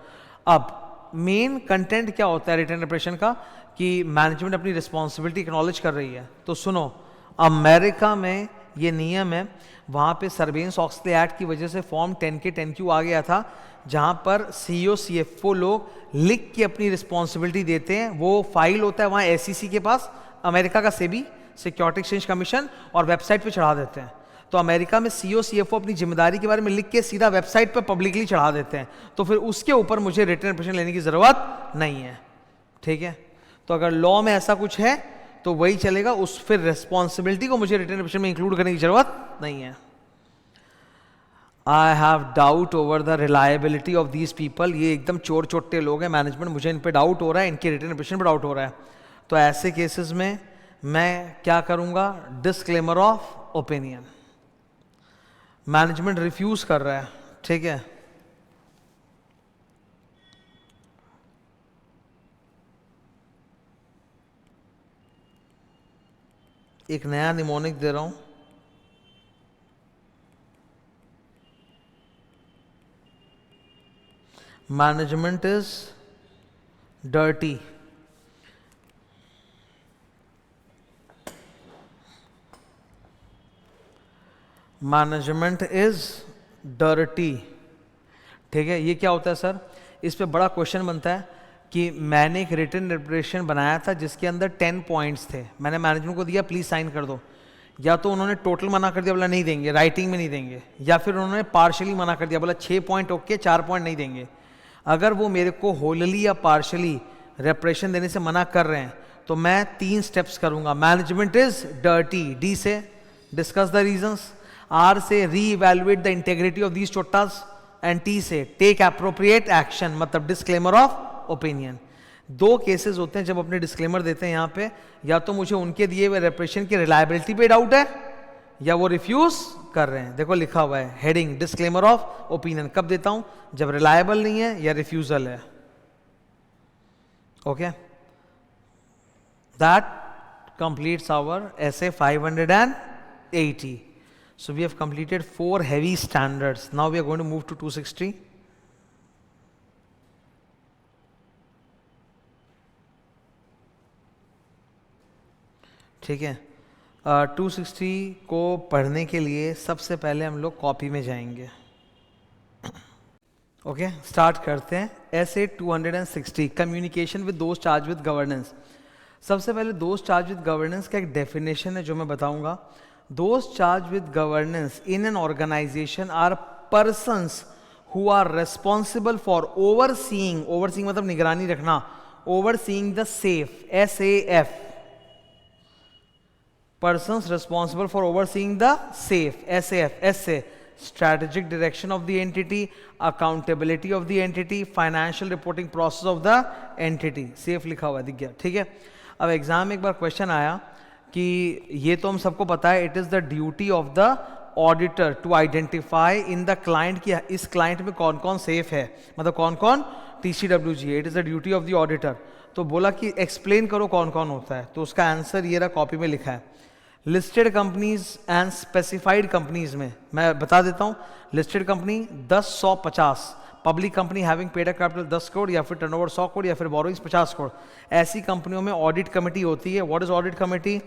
अब मेन कंटेंट क्या होता है रिटन रिप्रेजेंटेशन का कि मैनेजमेंट अपनी रिस्पॉन्सिबिलिटी एक्नॉलेज कर रही है। तो सुनो, अमेरिका में ये नियम है, वहाँ पे सर्वेलेंस ऑक्सले एक्ट की वजह से फॉर्म 10K 10Q आ गया था, जहाँ पर CEO CFO लोग लिख के अपनी रिस्पॉन्सिबिलिटी देते हैं, वो फाइल होता है वहाँ SEC के पास, अमेरिका का सेबी सिक्योरिटी एक्सचेंज कमीशन, और वेबसाइट पे चढ़ा देते हैं। तो अमेरिका में CEO CFO अपनी जिम्मेदारी के बारे में लिख के सीधा वेबसाइट पर पब्लिकली चढ़ा देते हैं, तो फिर उसके ऊपर मुझे रिटन रिप्रेजेंटेशन लेने की जरूरत नहीं है, ठीक है। तो अगर लॉ में ऐसा कुछ है तो वही चलेगा, उस फिर रिस्पॉन्सिबिलिटी को मुझे रिटन रिप्रेजेंटेशन में इंक्लूड करने की जरूरत नहीं है। I have doubt over the reliability of these people, ये एकदम चोर चोट्टे लोग हैं मैनेजमेंट, मुझे इन पे डाउट हो रहा है, इनके रिटन रिप्रेजेंटेशन पे डाउट हो रहा है। तो ऐसे केसेस में मैं क्या करूंगा, disclaimer of opinion, management refuse कर रहा है, ठीक है, एक नया निमोनिक दे रहा हूं, management is dirty, management is dirty, ठीक है। ये क्या होता है सर, इस पे बड़ा क्वेश्चन बनता है कि मैंने एक रिटन रिप्रेजेंटेशन बनाया था जिसके अंदर 10 पॉइंट्स थे, मैंने मैनेजमेंट को दिया प्लीज साइन कर दो, या तो उन्होंने टोटल मना कर दिया, बोला नहीं देंगे, राइटिंग में नहीं देंगे, या फिर उन्होंने पार्शली मना कर दिया, बोला 6 पॉइंट ओके 4 पॉइंट नहीं देंगे। अगर वो मेरे को होलली या पार्शली रिप्रेजेंटेशन देने से मना कर रहे हैं तो मैं 3 स्टेप्स करूंगा, मैनेजमेंट इज डर्टी, डी से डिस्कस द रीजंस, आर से reevaluate the integrity of these चोट्टास, एंड टी से टेक एप्रोप्रिएट एक्शन, मतलब डिस्क्लेमर ऑफ ओपिनियन। दो केसेस होते हैं जब अपने डिस्क्लेमर देते हैं यहाँ पे, या तो मुझे उनके दिए हुए रेपुटेशन की रिलायबिलिटी पे डाउट है या वो रिफ्यूज कर रहे हैं। देखो लिखा हुआ है हेडिंग डिस्क्लेमर ऑफ ओपिनियन, कब देता हूं? जब रिलायबल नहीं है या रिफ्यूजल है। Okay, that completes our essay 580. So we have completed 4 heavy standards. Now we are going to move to 260. ठीक है, 260 को पढ़ने के लिए सबसे पहले हम लोग कॉपी में जाएंगे। ओके, स्टार्ट करते हैं। essay 260 कम्युनिकेशन विद दोस्त चार्ज विद गवर्नेंस। सबसे पहले दोस्त चार्ज विद गवर्नेंस का एक डेफिनेशन है जो मैं बताऊंगा। Those charge with governance in an organisation are persons who are responsible for overseeing, overseeing मतलब निगरानी रखना, overseeing the safe, SAF, persons responsible for overseeing the safe, SAF, S strategic direction of the entity, accountability of the entity, financial reporting process of the entity। safe लिखा हुआ दिख गया, ठीक है। अब एग्जाम में एक बार क्वेश्चन आया कि ये तो हम सबको पता है, it is the duty of the auditor to identify in the client की इस क्लाइंट में कौन कौन सेफ है, मतलब कौन कौन TCWG है, it is the duty of the auditor. तो बोला कि एक्सप्लेन करो कौन कौन होता है, तो उसका आंसर ये रहा, कॉपी में लिखा है। Listed companies and specified companies में मैं बता देता हूं, listed company 10, 100, 50, public company having paid up capital 10 crore या फिर टर्नओवर 100 करोड़ या फिर बोरोइंग्स 50 करोड़, ऐसी कंपनियों में ऑडिट कमेटी होती है। What is audit committee?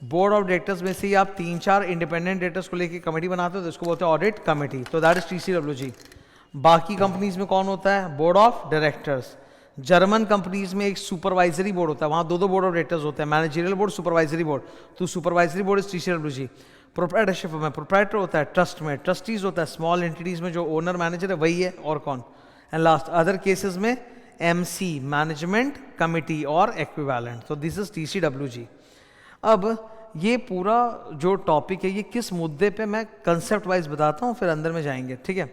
Board of directors में से आप 3-4 इंडिपेंडेंट डायरेक्टर्स को लेकर कमेटी बनाते हो तो इसको बोलते हैं ऑडिट कमेटी, तो दैट इज TCWG। बाकी कंपनीज में कौन होता है? Board of directors. German companies में एक सुपरवाइजरी बोर्ड होता है, वहां 2 बोर्ड ऑफ डायरेक्टर्स होते हैं, मैनेजरियल बोर्ड, सुपरवाइजरी बोर्ड। तो supervisory board is TCWG। Proprietorship में प्रोप्राइटर होता है, ट्रस्ट में ट्रस्टीज होता है, स्मॉल एंटिटीज में जो ओनर मैनेजर है वही है, और कौन? एंड लास्ट अदर केसेस में MC, मैनेजमेंट कमिटी और इक्विवेलेंट। तो दिस इज TCWG। अब ये पूरा जो टॉपिक है ये किस मुद्दे पे, मैं कंसेप्ट वाइज बताता हूँ फिर अंदर में जाएंगे, ठीक है।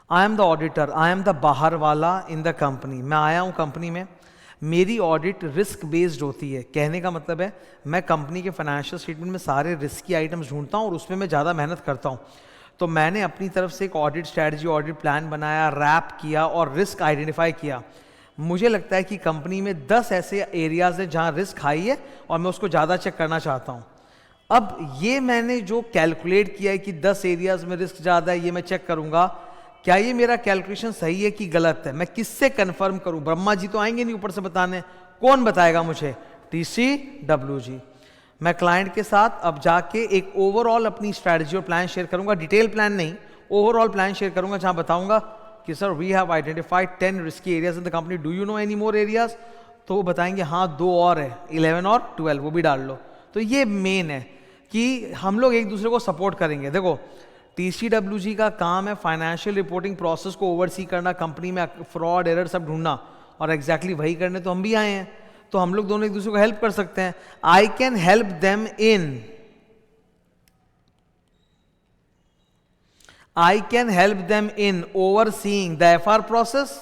I am the auditor, I am the बाहर वाला इन द कंपनी। मैं आया हूँ कंपनी में, मेरी ऑडिट रिस्क बेस्ड होती है। कहने का मतलब है मैं कंपनी के फाइनेंशियल स्टेटमेंट में सारे रिस्क की आइटम्स ढूंढता हूँ और उसमें मैं ज़्यादा मेहनत करता हूँ। तो मैंने अपनी तरफ से एक ऑडिट स्ट्रैटेजी, ऑडिट प्लान बनाया, रैप किया और रिस्क आइडेंटिफाई किया। मुझे लगता है कि कंपनी में 10 ऐसे एरियाज हैं जहाँ रिस्क हाई है और मैं उसको ज़्यादा चेक करना चाहता हूँ। अब ये मैंने जो कैलकुलेट किया है कि 10 एरियाज में रिस्क ज़्यादा है, ये मैं चेक करूँगा क्या ये मेरा कैलकुलेशन सही है कि गलत है। मैं किससे कंफर्म करूं? ब्रह्मा जी तो आएंगे नहीं ऊपर से बताने, कौन बताएगा मुझे? TCWG। मैं क्लाइंट के साथ अब जाके एक ओवरऑल अपनी स्ट्रैटेजी और प्लान शेयर करूंगा, डिटेल प्लान नहीं, ओवरऑल प्लान शेयर करूंगा, जहां बताऊंगा कि sir we have identified 10 risky areas in the company, do you know any more areas? तो वो बताएंगे हाँ 2 और है, 11 और 12 वो भी डाल लो। तो ये मेन है कि हम लोग एक दूसरे को सपोर्ट करेंगे। देखो TCWG का काम है फाइनेंशियल रिपोर्टिंग प्रोसेस को ओवरसी करना, कंपनी में फ्रॉड एरर सब ढूंढना, और एग्जैक्टली वही करने तो हम भी आए हैं। तो हम लोग दोनों एक दूसरे को हेल्प कर सकते हैं। I can help them in overseeing the FR process,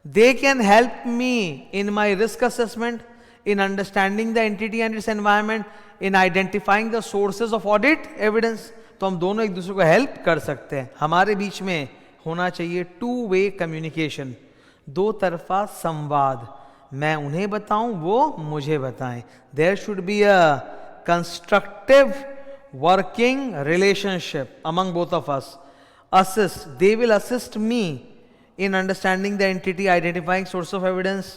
they can help me in my risk assessment, in understanding the entity and its environment, in identifying the sources of audit evidence। तो हम दोनों एक दूसरे को help कर सकते हैं। हमारे बीच में होना चाहिए 2-way कम्युनिकेशन, 2 तरफा संवाद। मैं उन्हें बताऊं, वो मुझे बताएं। There should be a constructive working relationship among both of us. Assist, they will assist me in understanding the entity, identifying source of evidence,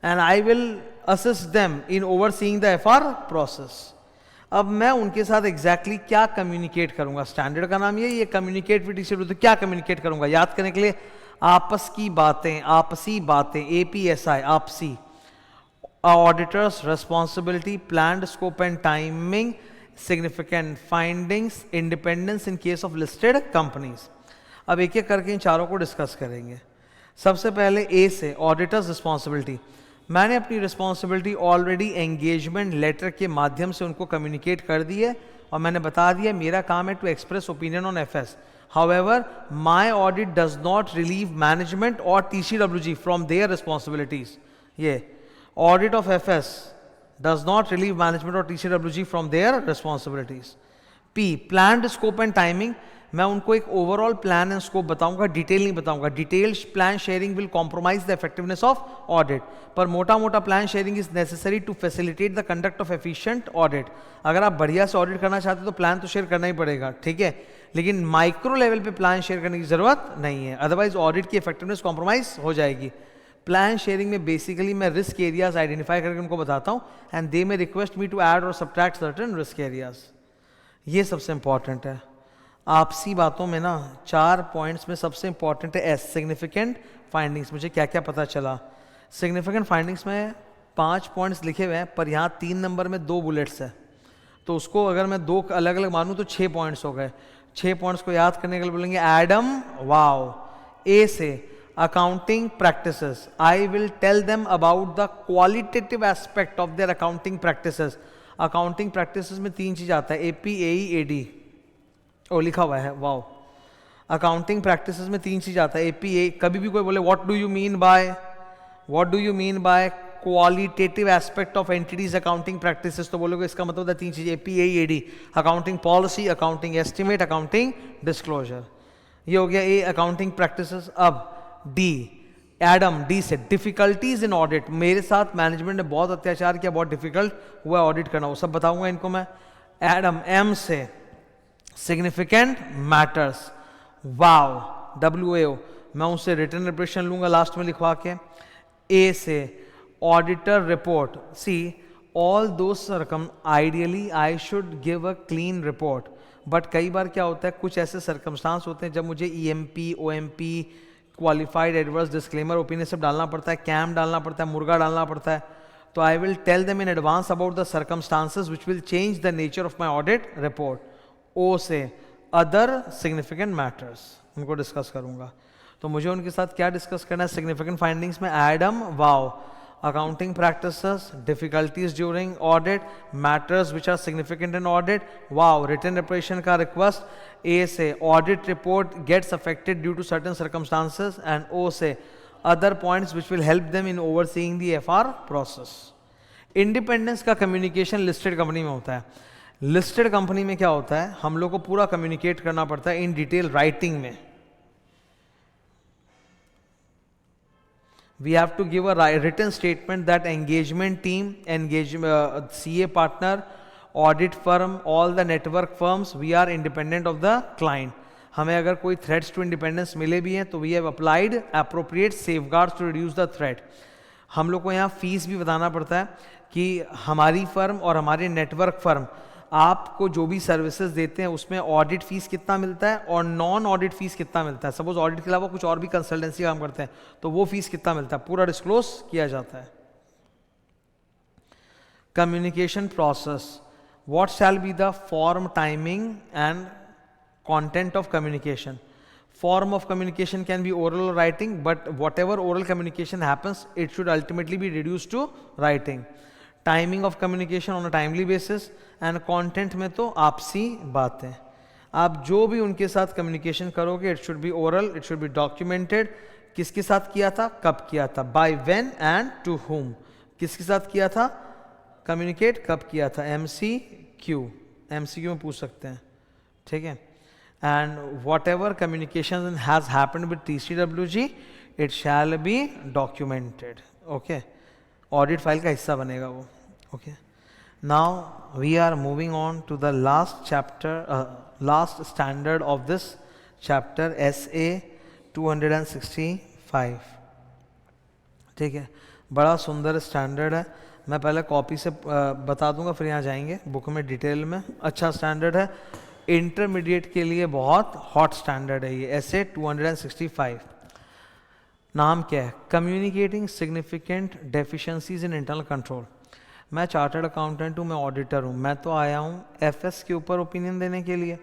and I will assist them in overseeing the FR process। अब मैं उनके साथ exactly क्या communicate करूंगा, standard का नाम ये communicate with teacher. तो क्या कम्युनिकेट करूंगा याद करने के लिए, आपस की बातें, आपसी बातें, APSI, आपसी, auditors responsibility, planned scope and timing, significant findings, independence in case of listed companies. अब एक एक करके इन चारों को डिस्कस करेंगे। सबसे पहले A से ऑडिटर्स रिस्पॉन्सिबिलिटी। मैंने अपनी रिस्पॉन्सिबिलिटी ऑलरेडी एंगेजमेंट लेटर के माध्यम से उनको कम्युनिकेट कर दी है और मैंने बता दिया मेरा काम है to express opinion on FS. However, my audit does not relieve management or TCWG from their responsibilities. Yeah, audit of FS does not relieve management or TCWG from their responsibilities. P, planned scope and timing. मैं उनको एक overall plan and scope बताऊंगा, detail नहीं बताऊंगा. Detail plan sharing will compromise the effectiveness of audit. पर मोटा मोटा plan sharing is necessary to facilitate the conduct of efficient audit. अगर आप बढ़िया से ऑडिट करना चाहते हो तो प्लान तो शेयर करना ही पड़ेगा, ठीक है, लेकिन माइक्रो लेवल पे प्लान शेयर करने की जरूरत नहीं है, अदरवाइज ऑडिट की इफेक्टिवनेस कॉम्प्रोमाइज हो जाएगी. प्लान शेयरिंग में बेसिकली मैं रिस्क एरियाज आइडेंटिफाई करके उनको बताता हूँ एंड दे में रिक्वेस्ट मी टू ऐड और सब्ट्रैक्ट सर्टेन रिस्क एरियाज. ये सबसे इंपॉर्टेंट है. आपसी बातों में ना 4 पॉइंट्स में सबसे इंपॉर्टेंट है एस, सिग्निफिकेंट फाइंडिंग्स. मुझे क्या क्या पता चला. सिग्निफिकेंट फाइंडिंग्स में 5 पॉइंट्स लिखे हुए हैं, पर यहाँ 3 नंबर में 2 बुलेट्स है, तो उसको अगर मैं 2 अलग अलग मानूँ तो 6 पॉइंट्स हो गए. 6 पॉइंट्स को याद करने के लिए बोलेंगे एडम वाओ. ए से accounting practices, I will tell them about the qualitative aspect of their accounting practices. Accounting practices में 3 चीज आता है, एपी, एई, एडी. ओ लिखा हुआ है, वाओ. अकाउंटिंग प्रैक्टिसेस में 3 चीज आता है, एपी, ए. कभी भी कोई बोले what do you mean by qualitative aspect of entities accounting practices, तो बोलोगे इसका मतलब है 3 चीजें, AP, A, AD. Accounting policy, accounting estimate, accounting disclosure. ये हो गया ए, अकाउंटिंग प्रैक्टिसेस. अब डी, एडम, डी से डिफिकल्टीज इन ऑडिट. मेरे साथ मैनेजमेंट ने बहुत अत्याचार किया, बहुत डिफिकल्ट हुआ ऑडिट करना, वो सब बताऊंगा इनको मैं. एडम. एम से सिग्निफिकेंट मैटर्स, वाओ, WAO. मैं उससे रिटर्न रिप्रेशन लूंगा लास्ट में लिखवा के. ए से auditor report. C although सरकम, ideally I should give a clean report, but कई बार क्या होता है, कुछ ऐसे सर्कमस्टांस होते हैं जब मुझे EMP, OMP, qualified adverse disclaimer opinion सब डालना पड़ता है, कैम डालना पड़ता है, मुर्गा डालना पड़ता है. तो I will tell them in advance about the circumstances which will change the nature of my audit report. O से अदर सिग्निफिकेंट मैटर्स, उनको डिस्कस करूंगा. तो मुझे उनके साथ क्या डिस्कस करना है सिग्निफिकेंट फाइंडिंग्स में, Adam wow, accounting practices, difficulties during audit, matters which are significant in audit, wow, written representation का रिक्वेस्ट. ए से audit report gets affected due to certain circumstances, and ओ से other points which will help them in overseeing the FR process. Independence का communication listed company में होता है. Listed company में क्या होता है, हम लोग को पूरा कम्युनिकेट करना पड़ता है इन डिटेल राइटिंग में. We have to give a written statement that engagement team, CA partner, audit firm, all the network firms, we are independent of the client. हमें अगर कोई threats to independence मिले भी हैं तो we have applied appropriate safeguards to reduce the threat. हम लोग को यहाँ फीस भी बताना पड़ता है कि हमारी फर्म और हमारे नेटवर्क फर्म आपको जो भी सर्विसेज देते हैं उसमें ऑडिट फीस कितना मिलता है और नॉन ऑडिट फीस कितना मिलता है. सपोज ऑडिट के अलावा कुछ और भी कंसल्टेंसी काम करते हैं तो वो फीस कितना मिलता है, पूरा डिस्क्लोज किया जाता है. Communication process, what shall be the form, timing and content of communication. Form of communication can be oral or writing, but whatever oral communication happens, it should ultimately be reduced to writing. Timing of communication on a timely basis, and content में तो आपसी बातें. आप जो भी उनके साथ communication करोगे, it should be oral, it should be documented. किसके साथ किया था, कब किया था, by when and to whom. किसके साथ किया था, communicate कब किया था, MCQ में पूछ सकते हैं, ठीक है. And whatever communication has happened with TCWG, it shall be documented. Okay, audit file का हिस्सा बनेगा वो. Okay, now we are moving on to the last chapter, last standard of this chapter, SA 265. ठीक है, बड़ा सुंदर स्टैंडर्ड है. मैं पहले कॉपी से बता दूंगा, फिर यहाँ जाएंगे बुक में डिटेल में. अच्छा स्टैंडर्ड है, इंटरमीडिएट के लिए बहुत हॉट स्टैंडर्ड है ये. SA 265. नाम क्या है, कम्युनिकेटिंग सिग्निफिकेंट डेफिशिएंसीज इन इंटरनल कंट्रोल. मैं चार्टर्ड अकाउंटेंट हूँ, मैं ऑडिटर हूँ, मैं तो आया हूँ FS के ऊपर ओपिनियन देने के लिए.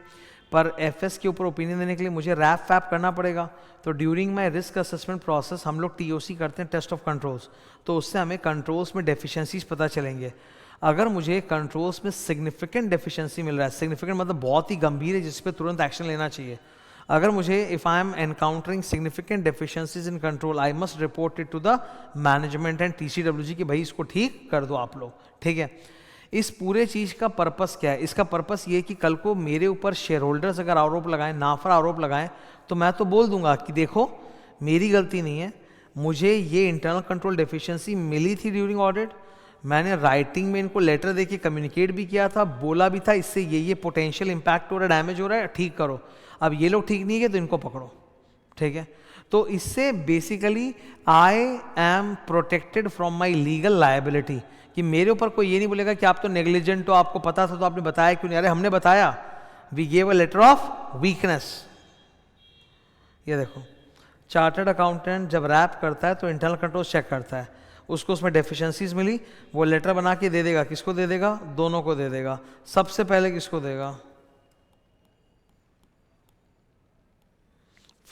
पर एफएस के ऊपर ओपिनियन देने के लिए मुझे रैप फैप करना पड़ेगा। तो during my risk assessment process हम लोग टीओसी करते हैं, टेस्ट ऑफ कंट्रोल्स, तो उससे हमें कंट्रोल्स में डेफिशिएंसीज पता चलेंगे। अगर मुझे कंट्रोल्स में सिग्निफिकेंट डेफिशिएंसी मिल रहा है, सिग्निफिकेंट मतलब बहुत ही गंभीर है जिस पे तुरंत एक्शन लेना चाहिए, अगर मुझे if I am encountering significant deficiencies in control I must report it to the management and TCWG कि भाई इसको ठीक कर दो आप लोग, ठीक है। इस पूरे चीज़ का पर्पस क्या है? इसका पर्पस ये कि कल को मेरे ऊपर शेयर होल्डर्स अगर आरोप लगाएं, नाफरा आरोप लगाएं, तो मैं तो बोल दूंगा कि देखो मेरी गलती नहीं है, मुझे ये इंटरनल कंट्रोल डेफिशिएंसी मिली थी ड्यूरिंग ऑडिट, मैंने राइटिंग में इनको लेटर देके कम्युनिकेट भी किया था, बोला भी था इससे ये पोटेंशियल इंपैक्ट हो रहा है, डैमेज हो रहा है, ठीक करो। अब ये लोग ठीक नहीं है तो इनको पकड़ो, ठीक है। तो इससे basically I am protected from my legal liability, कि मेरे ऊपर कोई ये नहीं बोलेगा कि आप तो नेग्लिजेंट हो, आपको पता था तो आपने बताया क्यों नहीं। अरे हमने बताया, we gave a letter of weakness. ये देखो चार्टर्ड अकाउंटेंट जब रैप करता है तो इंटरनल कंट्रोल चेक करता है, उसको उसमें डेफिशिएंसीज मिली, वो लेटर बना के दे देगा। किसको दे देगा? दोनों को दे देगा। सबसे पहले किसको देगा?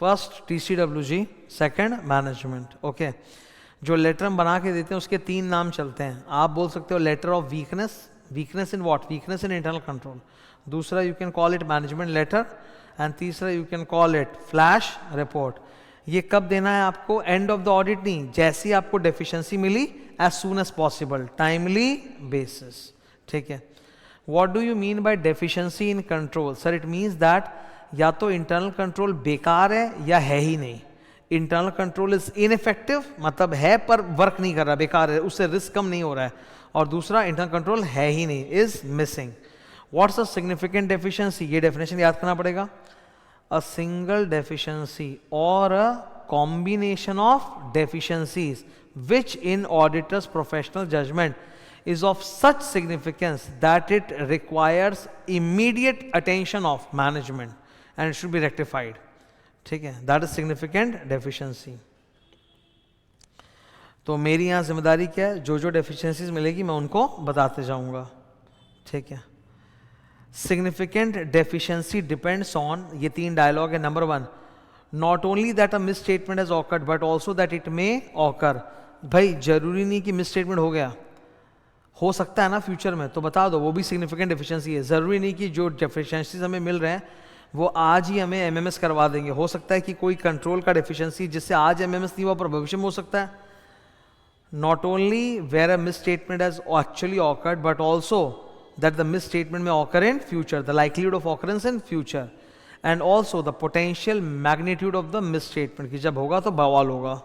First TCWG, second management, okay. जो लेटर हम बना के देते हैं उसके 3 नाम चलते हैं। आप बोल सकते हो letter of weakness, weakness in what? Weakness in internal control. दूसरा you can call it management letter, and तीसरा you can call it flash report. ये कब देना है आपको? एंड ऑफ द ऑडिट नहीं, जैसे ही आपको डेफिशिएंसी मिली, as soon as possible, timely basis, ठीक है। What do you mean by deficiency in control? Sir it means that या तो इंटरनल कंट्रोल बेकार है या है ही नहीं। इंटरनल कंट्रोल इज इनइफेक्टिव, मतलब है पर वर्क नहीं कर रहा, बेकार है, उससे रिस्क कम नहीं हो रहा है। और दूसरा इंटरनल कंट्रोल है ही नहीं, is missing. What's a significant deficiency? ये डेफिनेशन याद करना पड़ेगा। अ सिंगल डेफिशिएंसी और a combination of deficiencies which in auditor's professional judgment is of such significance that it requires immediate attention of management and it should be rectified, ठीक है, that is significant deficiency। तो मेरी यहाँ जिम्मेदारी क्या है? जो जो डेफिशिएंसीज मिलेगी मैं उनको बताते जाऊंगा, ठीक है। सिग्निफिकेंट डेफिशिएंसी डिपेंड्स ऑन, ये 3 डायलॉग है। Number 1, not only that a misstatement has awkward but also that it may occur. भाई जरूरी नहीं कि मिस स्टेटमेंट हो गया, हो सकता है ना फ्यूचर में, तो बता दो, वो भी सिग्निफिकेंट डेफिशिएंसी है। जरूरी नहीं कि जो डेफिशिएंसीज हमें मिल रहे हैं वो आज ही हमें एमएमएस करवा देंगे। हो सकता है कि कोई कंट्रोल का डेफिशिएंसी जिससे आज एमएमएस नहीं हुआ पर भविष्य में हो सकता है। Not only where a misstatement has actually occurred but also that the misstatement may occur in future, the likelihood of occurrence in future, and also the potential magnitude of the misstatement, कि जब होगा तो बवाल होगा,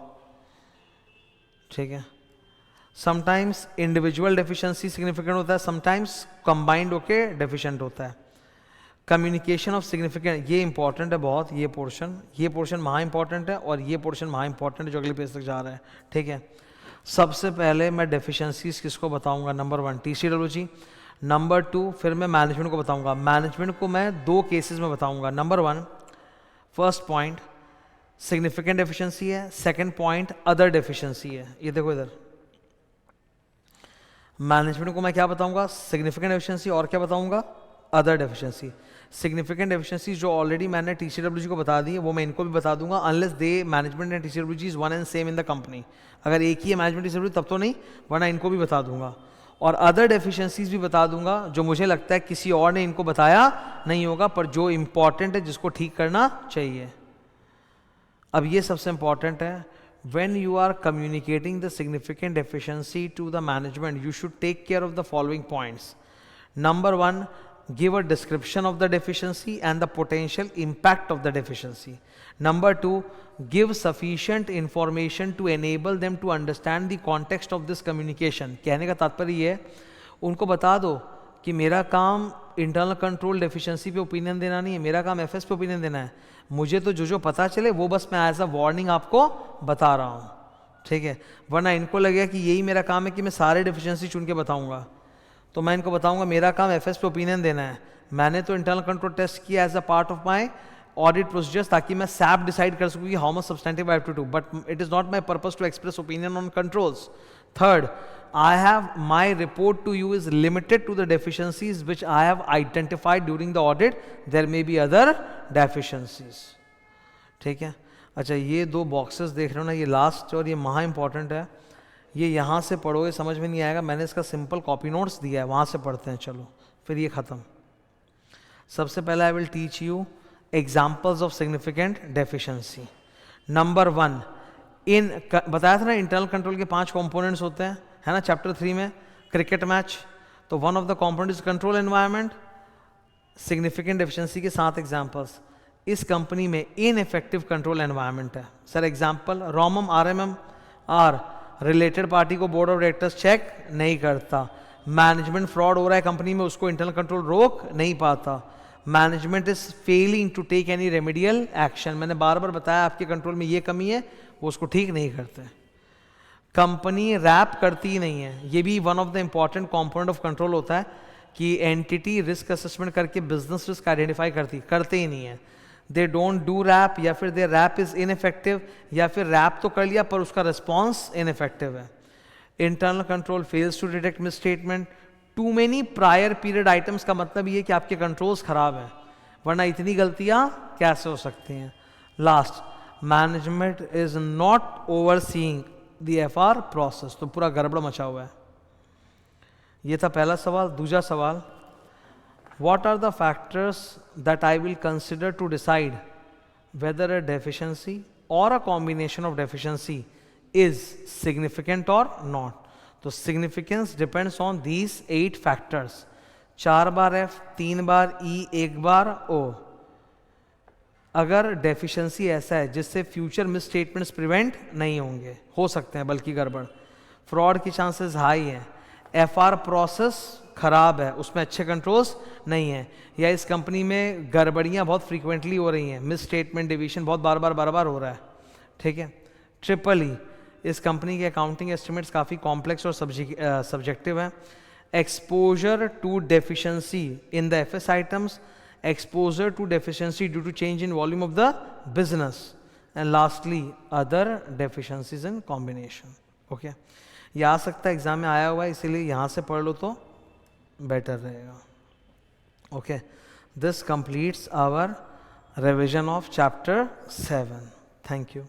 ठीक है। sometimes individual deficiency significant होता है, sometimes combined होके deficient होता है। communication of significant, ये important है बहुत, ये portion महा important है, और ये portion महा important है जो अगले पेज तक जा रहा है, ठीक है। सबसे पहले मैं deficiencies किसको बताऊंगा? नंबर 1 TCWG, नंबर 2 फिर मैं मैनेजमेंट को बताऊंगा। मैनेजमेंट को मैं 2 केसेस में बताऊंगा। Number 1 first point significant deficiency है, सेकंड पॉइंट अदर डेफिशिएंसी है। ये देखो इधर, मैनेजमेंट को मैं क्या बताऊंगा? सिग्निफिकेंट डेफिशिएंसी, और क्या बताऊंगा? Other deficiency. सिग्निफिकेंट डेफिशिएंसी जो ऑलरेडी मैंने टीसीडब्ल्यूजी को बता दी है वो मैं इनको भी बता दूंगा, unless they management and TCWG is one and same in the company. अगर एक ही है मैनेजमेंट टीसीडब्ल्यूजी तब तो नहीं, वरना इनको भी बता दूंगा। और अदर डेफिशिएंसीज भी बता दूंगा जो मुझे लगता है किसी और ने इनको बताया नहीं होगा, पर जो इंपॉर्टेंट है, जिसको ठीक करना चाहिए। अब ये सबसे इंपॉर्टेंट है, when you are communicating the significant deficiency to the management, you should take care of the following points. Number 1, give a description of the deficiency and the potential impact of the deficiency. Number 2, give sufficient information to enable them to understand the context of this communication. कहने का तात्पर्य ये है, उनको बता दो कि मेरा काम इंटरनल कंट्रोल डेफिशिएंसी पे ओपिनियन देना नहीं है, मेरा काम एफएस पे ओपिनियन देना है। मुझे तो जो जो पता चले वो बस मैं एज अ वार्निंग आपको बता रहा हूँ, ठीक है। वरना इनको लगेगा कि यही मेरा काम है कि मैं सारे डेफिशिएंसी चुन के बताऊँगा, तो मैं इनको बताऊँगा मेरा काम एफएस पे ओपिनियन देना है। मैंने तो इंटरनल कंट्रोल टेस्ट किया as a part of my audit procedures, ताकि मैं सैप डिसाइड कर सकूँ कि how much substantive I have to do, but it is not my purpose to express opinion on controls. Third, I have my report to you is limited to the deficiencies which I have identified during the audit. There may be other deficiencies. ठीक है. अच्छा, ये दो boxes देख रहे हो ना, ये लास्ट और ये महा इंपॉर्टेंट है. ये यहाँ से पढ़ोगे समझ में नहीं आएगा, मैंने इसका सिंपल कॉपी नोट्स दिया है, वहाँ से पढ़ते हैं. चलो फिर ये ख़त्म. सबसे पहले I will teach you examples of significant deficiency. Number 1, बताया था ना इंटरनल कंट्रोल के 5 कंपोनेंट्स होते हैं, है ना, चैप्टर 3 में. क्रिकेट मैच, तो one of the component is control environment. Significant deficiency के 7 एग्जांपल्स. इस कंपनी में इनइफेक्टिव कंट्रोल एनवायरनमेंट है. सर एग्जांपल, रोमम आरएमएम आर रिलेटेड पार्टी को बोर्ड ऑफ डायरेक्टर्स चेक नहीं करता. मैनेजमेंट फ्रॉड हो रहा है कंपनी में, उसको इंटरनल कंट्रोल रोक नहीं पाता. Management is failing to take any remedial action. मैंने बार बार बताया आपके कंट्रोल में ये कमी है, वो उसको ठीक नहीं करते. कंपनी रैप करती ही नहीं है, ये भी one of the important component of control होता है कि एंटिटी रिस्क असेसमेंट करके बिजनेस रिस्क आइडेंटिफाई करते ही नहीं है. दे डोंट डू रैप, या फिर दे रैप इज इनइफेक्टिव, या फिर रैप तो कर लिया पर उसका रिस्पॉन्स इनइफेक्टिव है. Internal control fails to detect misstatement. Too many prior period items का मतलब ये कि आपके कंट्रोल्स खराब हैं, वरना इतनी गलतियां कैसे हो सकती हैं. Last, management is not overseeing the FR process. तो पूरा गड़बड़ मचा हुआ है. ये था पहला सवाल. दूसरा सवाल, what are the factors that I will consider to decide whether a deficiency और a combination of deficiency is significant और नॉट. तो significance depends on these 8 factors. 4 बार एफ, 3 बार ई, 1 बार ओ. अगर डेफिशिएंसी ऐसा है जिससे फ्यूचर मिस स्टेटमेंट्स प्रिवेंट नहीं होंगे, हो सकते हैं बल्कि गड़बड़, फ्रॉड की चांसेस हाई हैं, एफआर प्रोसेस खराब है, उसमें अच्छे कंट्रोल्स नहीं है, या इस कंपनी में गड़बड़ियां बहुत फ्रीक्वेंटली हो रही हैं, मिस स्टेटमेंट डिवीजन बहुत बार बार हो रहा है. ठीक है. ट्रिपल ई, इस कंपनी के अकाउंटिंग एस्टिमेट्स काफ़ी कॉम्प्लेक्स और सब्जेक्टिव है. Exposure to deficiency in the FS items, exposure to deficiency due to change in volume of the business, and lastly other deficiencies in combination. Okay, ये आ सकता है exam में आया हुआ है, इसीलिए यहाँ से पढ़ लो तो बेटर रहेगा. Okay, this completes our revision of chapter 7. Thank you.